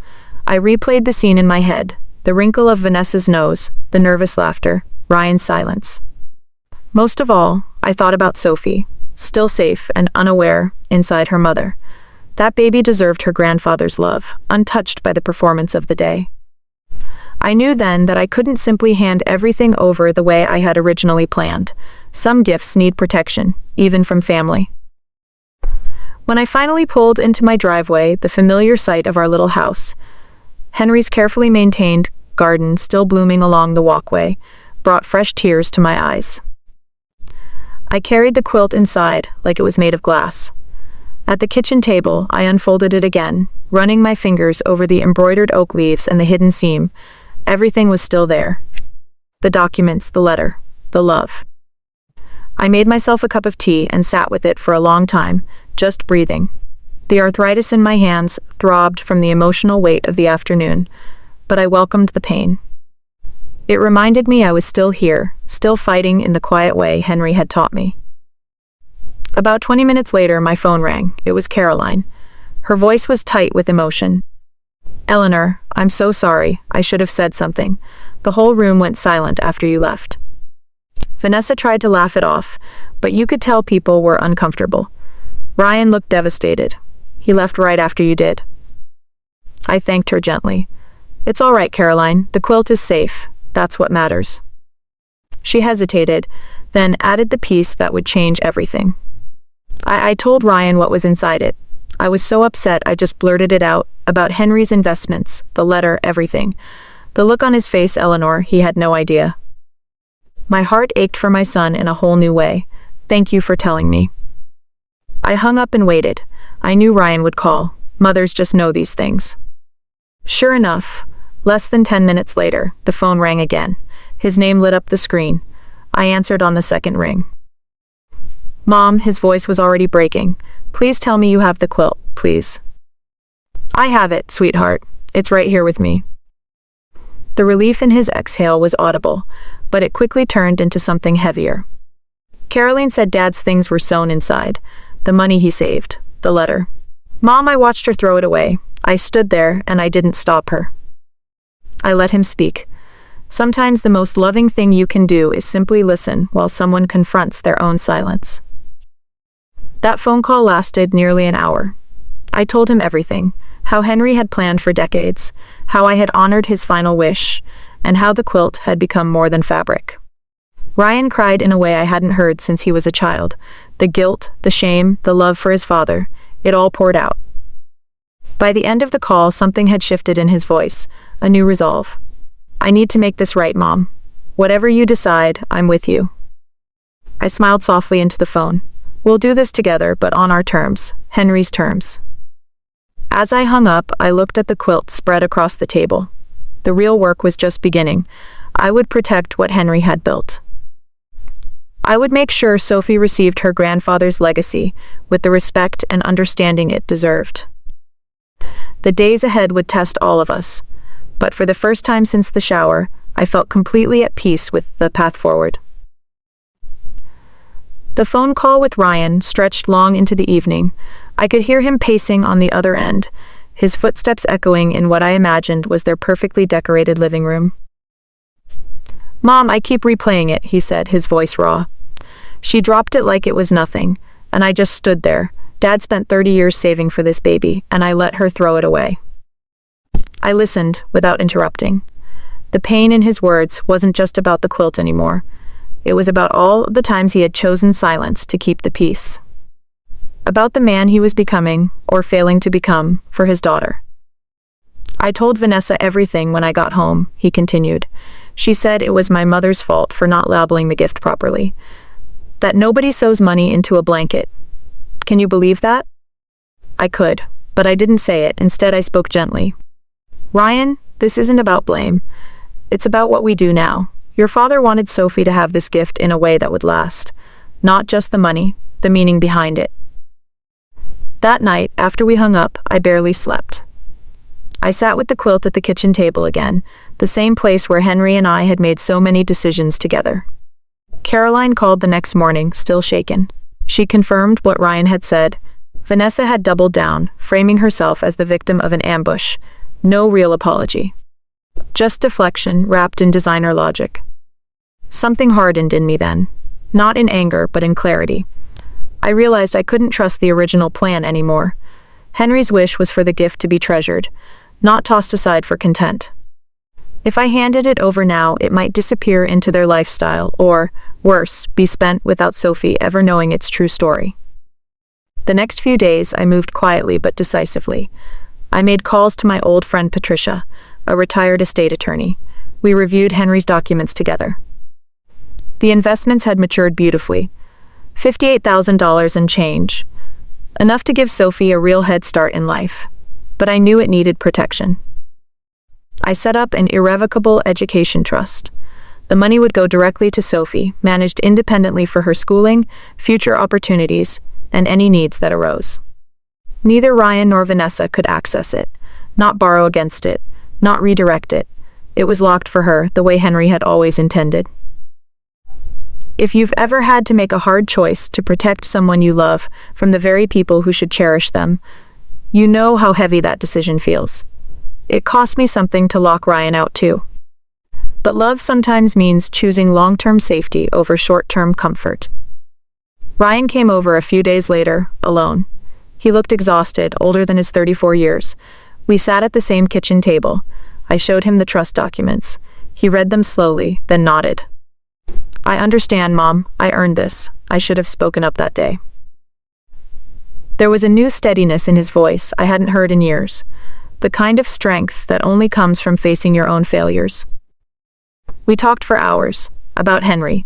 I replayed the scene in my head, the wrinkle of Vanessa's nose, the nervous laughter, Ryan's silence. Most of all, I thought about Sophie, still safe and unaware inside her mother. That baby deserved her grandfather's love, untouched by the performance of the day. I knew then that I couldn't simply hand everything over the way I had originally planned. Some gifts need protection, even from family. When I finally pulled into my driveway, the familiar sight of our little house, Henry's carefully maintained garden still blooming along the walkway, brought fresh tears to my eyes. I carried the quilt inside like it was made of glass. At the kitchen table, I unfolded it again, running my fingers over the embroidered oak leaves and the hidden seam. Everything was still there. The documents, the letter, the love. I made myself a cup of tea and sat with it for a long time, just breathing. The arthritis in my hands throbbed from the emotional weight of the afternoon, but I welcomed the pain. It reminded me I was still here, still fighting in the quiet way Henry had taught me. About 20 minutes later, my phone rang. It was Caroline. Her voice was tight with emotion. "Eleanor, I'm so sorry. I should have said something. The whole room went silent after you left." Vanessa tried to laugh it off, but you could tell people were uncomfortable. Ryan looked devastated. "He left right after you did." I thanked her gently. "It's all right, Caroline. The quilt is safe. That's what matters." She hesitated, then added the piece that would change everything. I told Ryan what was inside it. I was so upset I just blurted it out, about Henry's investments, the letter, everything. The look on his face, Eleanor, he had no idea. My heart ached for my son in a whole new way. "Thank you for telling me." I hung up and waited. I knew Ryan would call. Mothers just know these things. Sure enough, less than 10 minutes later, the phone rang again. His name lit up the screen. I answered on the second ring. "Mom," his voice was already breaking. "Please tell me you have the quilt, please." "I have it, sweetheart. It's right here with me." The relief in his exhale was audible, but it quickly turned into something heavier. Caroline said Dad's things were sewn inside. The money he saved. The letter. "Mom," I watched her throw it away. I stood there, and I didn't stop her. I let him speak. Sometimes the most loving thing you can do is simply listen while someone confronts their own silence. That phone call lasted nearly an hour. I told him everything, how Henry had planned for decades, how I had honored his final wish, and how the quilt had become more than fabric. Ryan cried in a way I hadn't heard since he was a child. The guilt, the shame, the love for his father, it all poured out. By the end of the call, something had shifted in his voice, a new resolve. "I need to make this right, Mom. Whatever you decide, I'm with you." I smiled softly into the phone. "We'll do this together, but on our terms, Henry's terms." As I hung up, I looked at the quilt spread across the table. The real work was just beginning. I would protect what Henry had built. I would make sure Sophie received her grandfather's legacy with the respect and understanding it deserved. The days ahead would test all of us, but for the first time since the shower, I felt completely at peace with the path forward. The phone call with Ryan stretched long into the evening. I could hear him pacing on the other end, his footsteps echoing in what I imagined was their perfectly decorated living room. "Mom, I keep replaying it," he said, his voice raw. "She dropped it like it was nothing, and I just stood there. Dad spent 30 years saving for this baby, and I let her throw it away." I listened without interrupting. The pain in his words wasn't just about the quilt anymore. It was about all the times he had chosen silence to keep the peace. About the man he was becoming, or failing to become, for his daughter. "I told Vanessa everything when I got home," he continued. "She said it was my mother's fault for not labeling the gift properly. That nobody sews money into a blanket. Can you believe that?" I could, but I didn't say it. Instead, I spoke gently. "Ryan, this isn't about blame. It's about what we do now. Your father wanted Sophie to have this gift in a way that would last. Not just the money, the meaning behind it." That night, after we hung up, I barely slept. I sat with the quilt at the kitchen table again, the same place where Henry and I had made so many decisions together. Caroline called the next morning, still shaken. She confirmed what Ryan had said. Vanessa had doubled down, framing herself as the victim of an ambush. No real apology. Just deflection wrapped in designer logic. Something hardened in me then. Not in anger, but in clarity. I realized I couldn't trust the original plan anymore. Henry's wish was for the gift to be treasured, not tossed aside for content. If I handed it over now, it might disappear into their lifestyle, or, worse, be spent without Sophie ever knowing its true story. The next few days, I moved quietly but decisively. I made calls to my old friend Patricia, a retired estate attorney. We reviewed Henry's documents together. The investments had matured beautifully. $58,000 and change. Enough to give Sophie a real head start in life. But I knew it needed protection. I set up an irrevocable education trust. The money would go directly to Sophie, managed independently for her schooling, future opportunities, and any needs that arose. Neither Ryan nor Vanessa could access it, not borrow against it, not redirect it. It was locked for her, the way Henry had always intended. If you've ever had to make a hard choice to protect someone you love from the very people who should cherish them, you know how heavy that decision feels. It cost me something to lock Ryan out too. But love sometimes means choosing long-term safety over short-term comfort. Ryan came over a few days later, alone. He looked exhausted, older than his 34 years. We sat at the same kitchen table. I showed him the trust documents. He read them slowly, then nodded. "I understand, Mom. I earned this. I should have spoken up that day." There was a new steadiness in his voice I hadn't heard in years, the kind of strength that only comes from facing your own failures. We talked for hours, about Henry,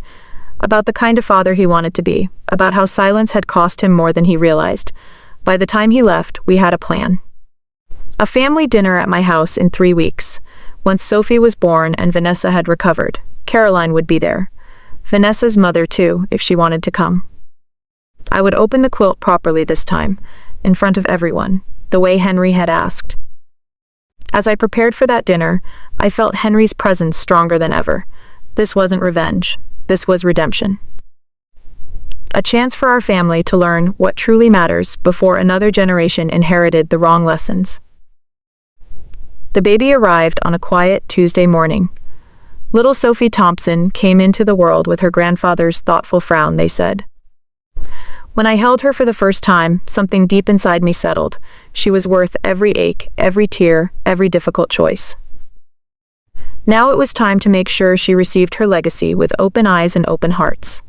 about the kind of father he wanted to be, about how silence had cost him more than he realized. By the time he left, we had a plan. A family dinner at my house in 3 weeks. Once Sophie was born and Vanessa had recovered, Caroline would be there. Vanessa's mother too, if she wanted to come. I would open the quilt properly this time, in front of everyone, the way Henry had asked. As I prepared for that dinner, I felt Henry's presence stronger than ever. This wasn't revenge. This was redemption. A chance for our family to learn what truly matters before another generation inherited the wrong lessons. The baby arrived on a quiet Tuesday morning. Little Sophie Thompson came into the world with her grandfather's thoughtful frown, they said. When I held her for the first time, something deep inside me settled. She was worth every ache, every tear, every difficult choice. Now it was time to make sure she received her legacy with open eyes and open hearts.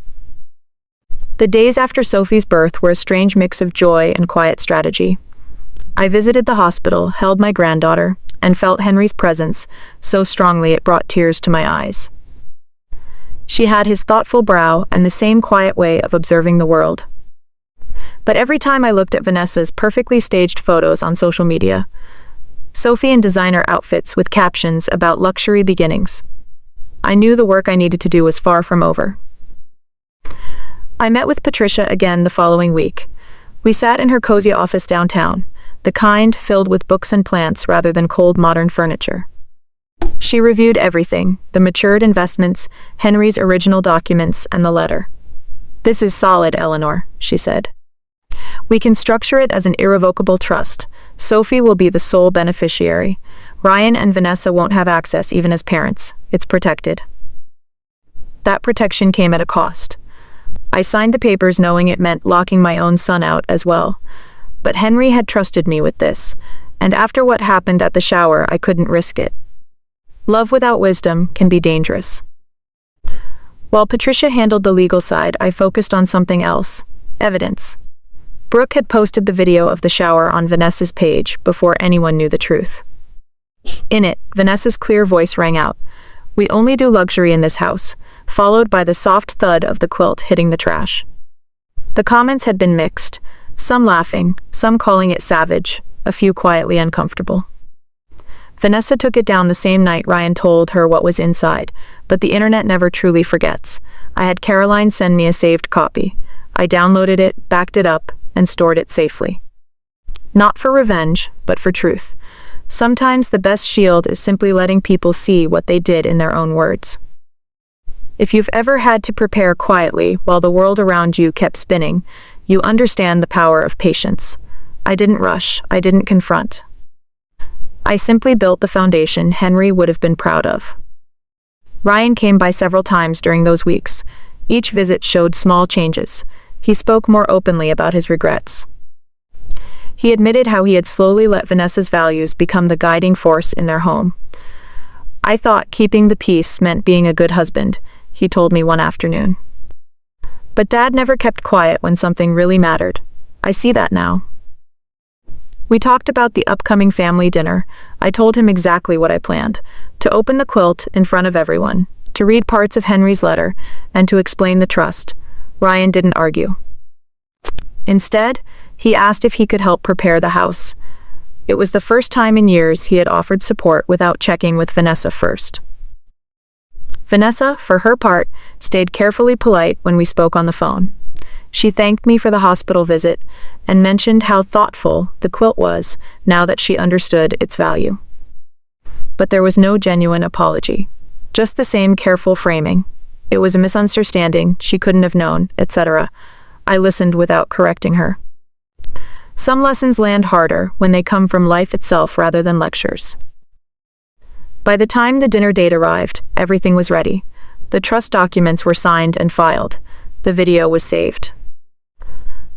The days after Sophie's birth were a strange mix of joy and quiet strategy. I visited the hospital, held my granddaughter, and felt Henry's presence so strongly it brought tears to my eyes. She had his thoughtful brow and the same quiet way of observing the world. But every time I looked at Vanessa's perfectly staged photos on social media, Sophie in designer outfits with captions about luxury beginnings, I knew the work I needed to do was far from over. I met with Patricia again the following week. We sat in her cozy office downtown, the kind filled with books and plants rather than cold modern furniture. She reviewed everything, the matured investments, Henry's original documents, and the letter. "This is solid, Eleanor," she said. "We can structure it as an irrevocable trust. Sophie will be the sole beneficiary. Ryan and Vanessa won't have access even as parents. It's protected." That protection came at a cost. I signed the papers knowing it meant locking my own son out as well. But Henry had trusted me with this, and after what happened at the shower, I couldn't risk it. Love without wisdom can be dangerous. While Patricia handled the legal side, I focused on something else: evidence. Brooke had posted the video of the shower on Vanessa's page before anyone knew the truth. In it, Vanessa's clear voice rang out, "We only do luxury in this house," followed by the soft thud of the quilt hitting the trash. The comments had been mixed, some laughing, some calling it savage, a few quietly uncomfortable. Vanessa took it down the same night Ryan told her what was inside, but the internet never truly forgets. I had Caroline send me a saved copy. I downloaded it, backed it up, and stored it safely. Not for revenge, but for truth. Sometimes the best shield is simply letting people see what they did in their own words. If you've ever had to prepare quietly while the world around you kept spinning, you understand the power of patience. I didn't rush, I didn't confront. I simply built the foundation Henry would have been proud of. Ryan came by several times during those weeks. Each visit showed small changes. He spoke more openly about his regrets. He admitted how he had slowly let Vanessa's values become the guiding force in their home. "I thought keeping the peace meant being a good husband," he told me one afternoon. "But Dad never kept quiet when something really mattered. I see that now." We talked about the upcoming family dinner. I told him exactly what I planned: to open the quilt in front of everyone, to read parts of Henry's letter, and to explain the trust. Ryan didn't argue. Instead, he asked if he could help prepare the house. It was the first time in years he had offered support without checking with Vanessa first. Vanessa, for her part, stayed carefully polite when we spoke on the phone. She thanked me for the hospital visit and mentioned how thoughtful the quilt was now that she understood its value. But there was no genuine apology, just the same careful framing. It was a misunderstanding, she couldn't have known, etc. I listened without correcting her. Some lessons land harder when they come from life itself rather than lectures. By the time the dinner date arrived, everything was ready. The trust documents were signed and filed. The video was saved.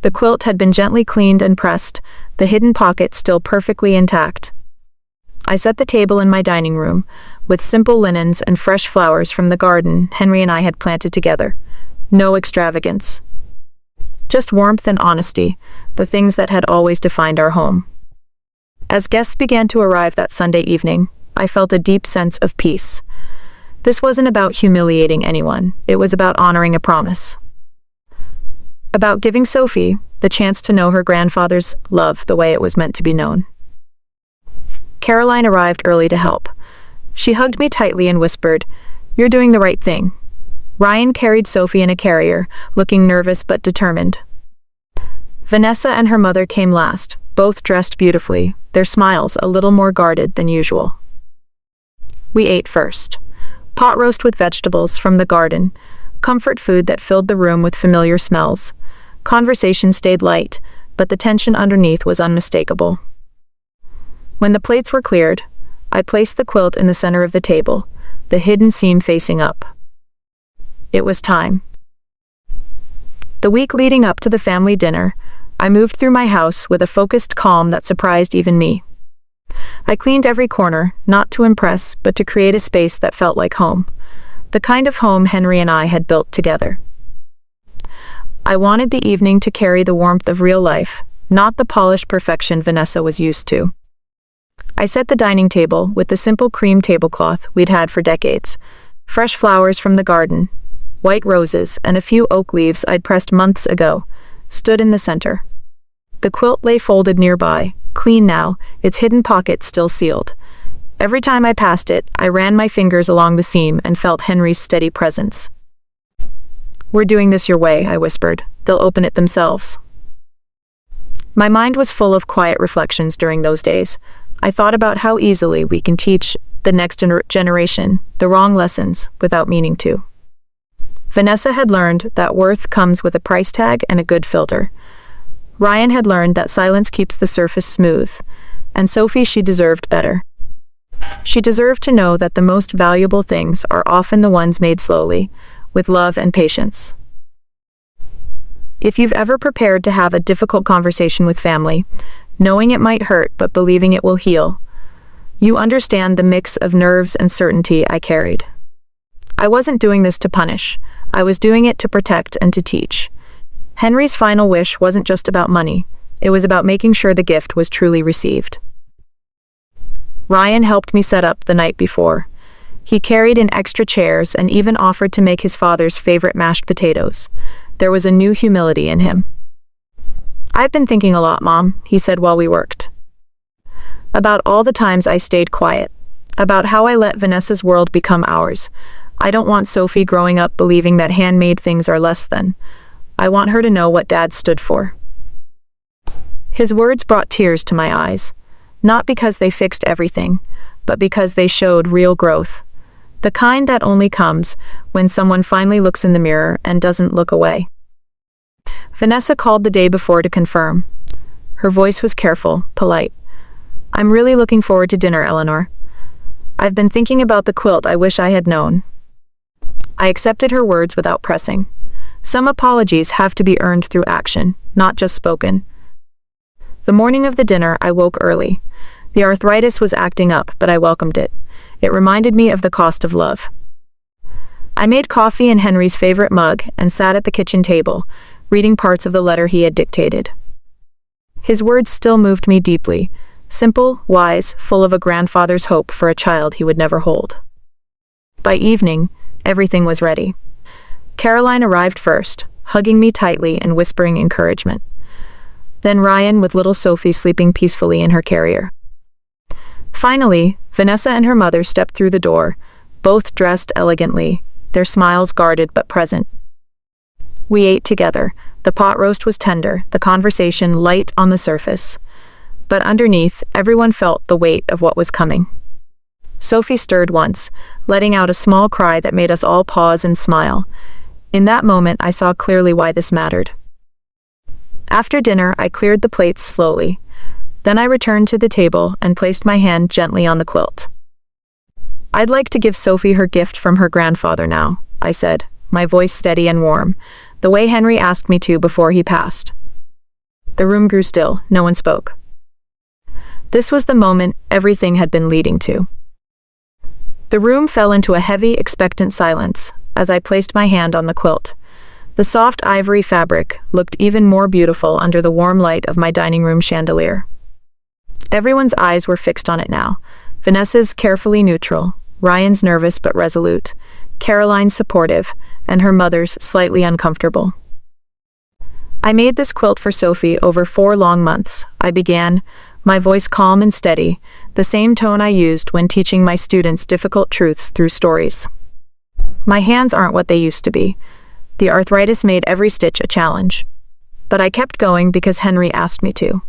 The quilt had been gently cleaned and pressed, the hidden pocket still perfectly intact. I set the table in my dining room, with simple linens and fresh flowers from the garden Henry and I had planted together. No extravagance. Just warmth and honesty, the things that had always defined our home. As guests began to arrive that Sunday evening, I felt a deep sense of peace. This wasn't about humiliating anyone, it was about honoring a promise. About giving Sophie the chance to know her grandfather's love the way it was meant to be known. Caroline arrived early to help. She hugged me tightly and whispered, "You're doing the right thing." Ryan carried Sophie in a carrier, looking nervous but determined. Vanessa and her mother came last, both dressed beautifully, their smiles a little more guarded than usual. We ate first. Pot roast with vegetables from the garden, comfort food that filled the room with familiar smells. Conversation stayed light, but the tension underneath was unmistakable. When the plates were cleared, I placed the quilt in the center of the table, the hidden seam facing up. It was time. The week leading up to the family dinner, I moved through my house with a focused calm that surprised even me. I cleaned every corner, not to impress, but to create a space that felt like home. The kind of home Henry and I had built together. I wanted the evening to carry the warmth of real life, not the polished perfection Vanessa was used to. I set the dining table with the simple cream tablecloth we'd had for decades. Fresh flowers from the garden, white roses, and a few oak leaves I'd pressed months ago, stood in the center. The quilt lay folded nearby, clean now, its hidden pocket still sealed. Every time I passed it, I ran my fingers along the seam and felt Henry's steady presence. "We're doing this your way," I whispered. "They'll open it themselves." My mind was full of quiet reflections during those days. I thought about how easily we can teach the next generation the wrong lessons without meaning to. Vanessa had learned that worth comes with a price tag and a good filter. Ryan had learned that silence keeps the surface smooth, and Sophie, she deserved better. She deserved to know that the most valuable things are often the ones made slowly, with love and patience. If you've ever prepared to have a difficult conversation with family, knowing it might hurt but believing it will heal, you understand the mix of nerves and certainty I carried. I wasn't doing this to punish, I was doing it to protect and to teach. Henry's final wish wasn't just about money, it was about making sure the gift was truly received. Ryan helped me set up the night before. He carried in extra chairs and even offered to make his father's favorite mashed potatoes. There was a new humility in him. "I've been thinking a lot, Mom," he said while we worked. About all the times I stayed quiet. About how I let Vanessa's world become ours. I don't want Sophie growing up believing that handmade things are less than. I want her to know what Dad stood for. His words brought tears to my eyes. Not because they fixed everything, but because they showed real growth. The kind that only comes when someone finally looks in the mirror and doesn't look away. Vanessa called the day before to confirm. Her voice was careful, polite. "I'm really looking forward to dinner, Eleanor. I've been thinking about the quilt I wish I had known." I accepted her words without pressing. Some apologies have to be earned through action, not just spoken. The morning of the dinner, I woke early. The arthritis was acting up, but I welcomed it. It reminded me of the cost of love. I made coffee in Henry's favorite mug and sat at the kitchen table, reading parts of the letter he had dictated. His words still moved me deeply, simple, wise, full of a grandfather's hope for a child he would never hold. By evening, everything was ready. Caroline arrived first, hugging me tightly and whispering encouragement. Then Ryan with little Sophie sleeping peacefully in her carrier. Finally, Vanessa and her mother stepped through the door, both dressed elegantly, their smiles guarded but present. We ate together, The pot roast was tender, the conversation light on the surface. But underneath, everyone felt the weight of what was coming. Sophie stirred once, letting out a small cry that made us all pause and smile. In that moment, I saw clearly why this mattered. After dinner, I cleared the plates slowly. Then I returned to the table and placed my hand gently on the quilt. "I'd like to give Sophie her gift from her grandfather now," I said, my voice steady and warm, the way Henry asked me to before he passed. The room grew still, no one spoke. This was the moment everything had been leading to. The room fell into a heavy, expectant silence as I placed my hand on the quilt. The soft ivory fabric looked even more beautiful under the warm light of my dining room chandelier. Everyone's eyes were fixed on it now. Vanessa's carefully neutral, Ryan's nervous but resolute, Caroline's supportive, and her mother's slightly uncomfortable. "I made this quilt for Sophie over 4 long months," I began, my voice calm and steady, the same tone I used when teaching my students difficult truths through stories. My hands aren't what they used to be. The arthritis made every stitch a challenge. But I kept going because Henry asked me to.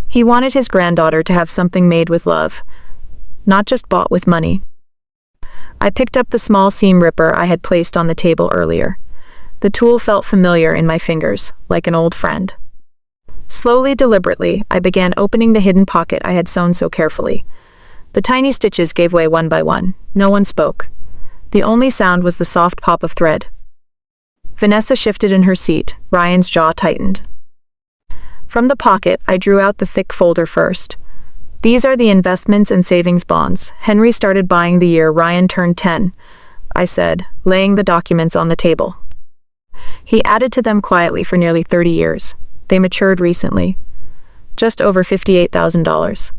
He wanted his granddaughter to have something made with love, not just bought with money. I picked up the small seam ripper I had placed on the table earlier. The tool felt familiar in my fingers, like an old friend. Slowly, deliberately, I began opening the hidden pocket I had sewn so carefully. The tiny stitches gave way one by one. No one spoke. The only sound was the soft pop of thread. Vanessa shifted in her seat, Ryan's jaw tightened. From the pocket, I drew out the thick folder first. "These are the investments and savings bonds Henry started buying the year Ryan turned 10, I said, laying the documents on the table. "He added to them quietly for nearly 30 years. They matured recently. Just over $58,000.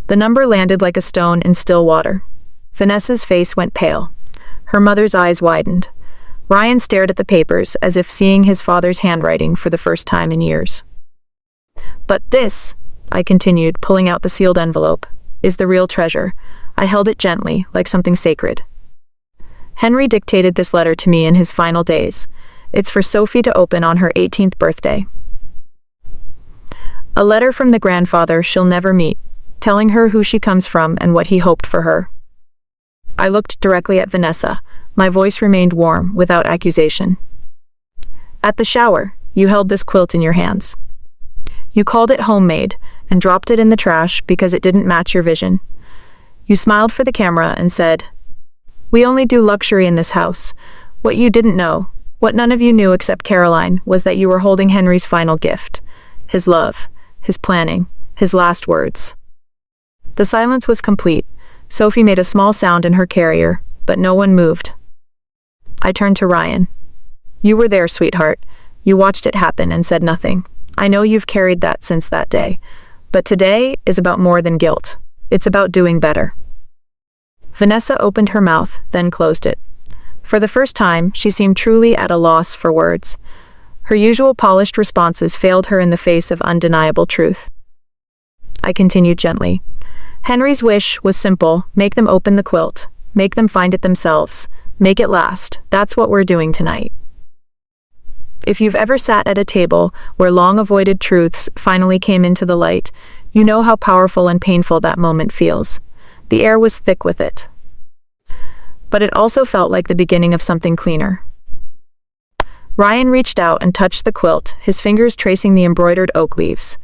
The number landed like a stone in still water. Vanessa's face went pale. Her mother's eyes widened. Ryan stared at the papers as if seeing his father's handwriting for the first time in years. "But this," I continued, pulling out the sealed envelope, "is the real treasure." I held it gently, like something sacred. "Henry dictated this letter to me in his final days. It's for Sophie to open on her 18th birthday. A letter from the grandfather she'll never meet, telling her who she comes from and what he hoped for her." I looked directly at Vanessa. My voice remained warm, without accusation. "At the shower, you held this quilt in your hands. You called it homemade and dropped it in the trash because it didn't match your vision. You smiled for the camera and said, 'We only do luxury in this house.' What you didn't know, what none of you knew except Caroline, was that you were holding Henry's final gift. His love, his planning, his last words." The silence was complete. Sophie made a small sound in her carrier, but no one moved. I turned to Ryan. "You were there, sweetheart. You watched it happen and said nothing. I know you've carried that since that day. But today is about more than guilt. It's about doing better." Vanessa opened her mouth, then closed it. For the first time, she seemed truly at a loss for words. Her usual polished responses failed her in the face of undeniable truth. I continued gently. "Henry's wish was simple: make them open the quilt, make them find it themselves, make it last. That's what we're doing tonight." If you've ever sat at a table where long-avoided truths finally came into the light, you know how powerful and painful that moment feels. The air was thick with it. But it also felt like the beginning of something cleaner. Ryan reached out and touched the quilt, his fingers tracing the embroidered oak leaves.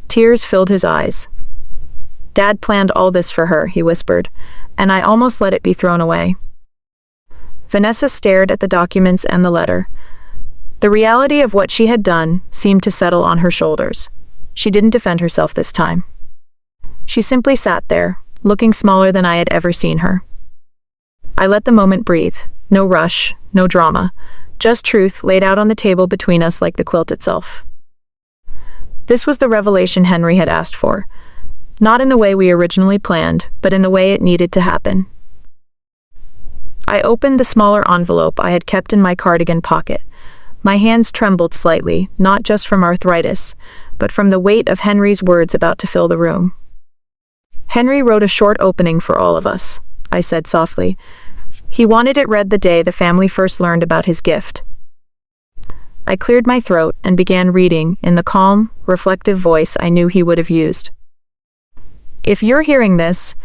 Tears filled his eyes. "Dad planned all this for her," he whispered, and I almost let it be thrown away. Vanessa stared at the documents and the letter. The reality of what she had done seemed to settle on her shoulders. She didn't defend herself this time. She simply sat there, looking smaller than I had ever seen her. I let the moment breathe. No rush, no drama. Just truth laid out on the table between us like the quilt itself. This was the revelation Henry had asked for. Not in the way we originally planned, but in the way it needed to happen. I opened the smaller envelope I had kept in my cardigan pocket. My hands trembled slightly, not just from arthritis, but from the weight of Henry's words about to fill the room. "Henry wrote a short opening for all of us," I said softly. "He wanted it read the day the family first learned about his gift." I cleared my throat and began reading in the calm, reflective voice I knew he would have used. If you're hearing this,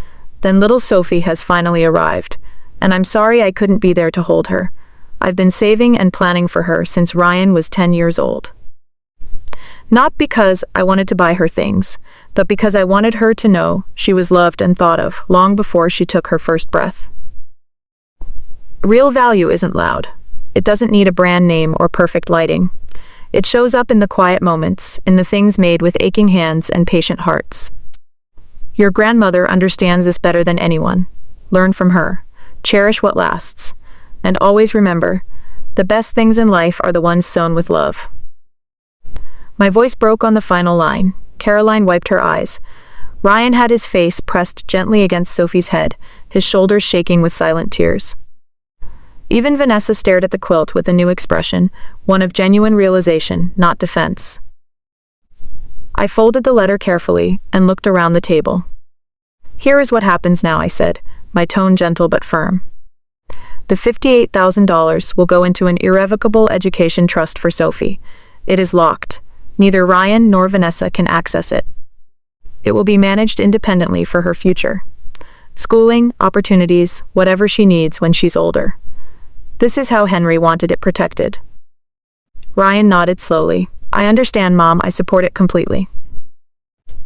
then little Sophie has finally arrived, and I'm sorry I couldn't be there to hold her. I've been saving and planning for her since Ryan was 10 years old. Not because I wanted to buy her things, but because I wanted her to know she was loved and thought of long before she took her first breath. Real value isn't loud. It doesn't need a brand name or perfect lighting. It shows up in the quiet moments, in the things made with aching hands and patient hearts. Your grandmother understands this better than anyone. Learn from her. Cherish what lasts. And always remember, the best things in life are the ones sewn with love. My voice broke on the final line. Caroline wiped her eyes. Ryan had his face pressed gently against Sophie's head, his shoulders shaking with silent tears. Even Vanessa stared at the quilt with a new expression, one of genuine realization, not defense. I folded the letter carefully and looked around the table. Here is what happens now, I said, my tone gentle but firm. The $58,000 will go into an irrevocable education trust for Sophie. It is locked. Neither Ryan nor Vanessa can access it. It will be managed independently for her future. Schooling, opportunities, whatever she needs when she's older. This is how Henry wanted it protected. Ryan nodded slowly. I understand, Mom. I support it completely.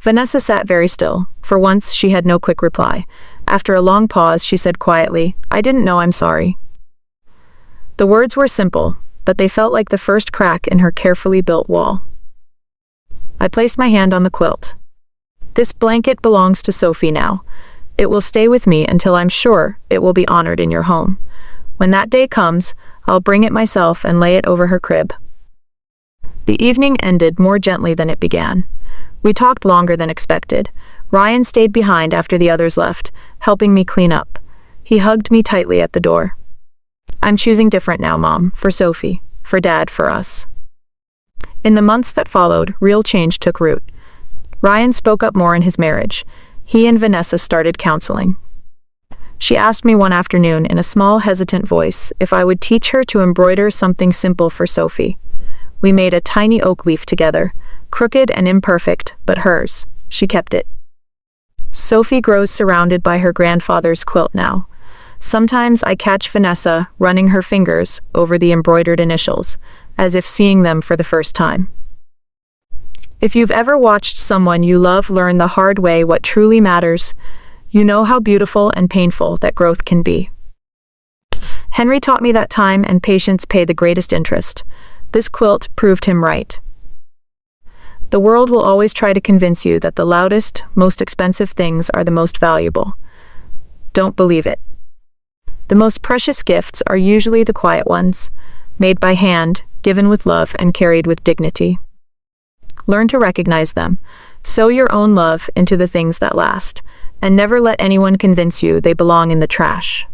Vanessa sat very still. For once, she had no quick reply. After a long pause, she said quietly, I didn't know, I'm sorry. The words were simple, but they felt like the first crack in her carefully built wall. I placed my hand on the quilt. This blanket belongs to Sophie now. It will stay with me until I'm sure it will be honored in your home. When that day comes, I'll bring it myself and lay it over her crib. The evening ended more gently than it began. We talked longer than expected. Ryan stayed behind after the others left, helping me clean up. He hugged me tightly at the door. I'm choosing different now, Mom, for Sophie, for Dad, for us. In the months that followed, real change took root. Ryan spoke up more in his marriage. He and Vanessa started counseling. She asked me one afternoon in a small, hesitant voice if I would teach her to embroider something simple for Sophie. We made a tiny oak leaf together, crooked and imperfect, but hers. She kept it. Sophie grows surrounded by her grandfather's quilt now. Sometimes I catch Vanessa running her fingers over the embroidered initials, as if seeing them for the first time. If you've ever watched someone you love learn the hard way what truly matters, you know how beautiful and painful that growth can be. Henry taught me that time and patience pay the greatest interest. This quilt proved him right. The world will always try to convince you that the loudest, most expensive things are the most valuable. Don't believe it. The most precious gifts are usually the quiet ones, made by hand, given with love, and carried with dignity. Learn to recognize them. Sow your own love into the things that last, and never let anyone convince you they belong in the trash.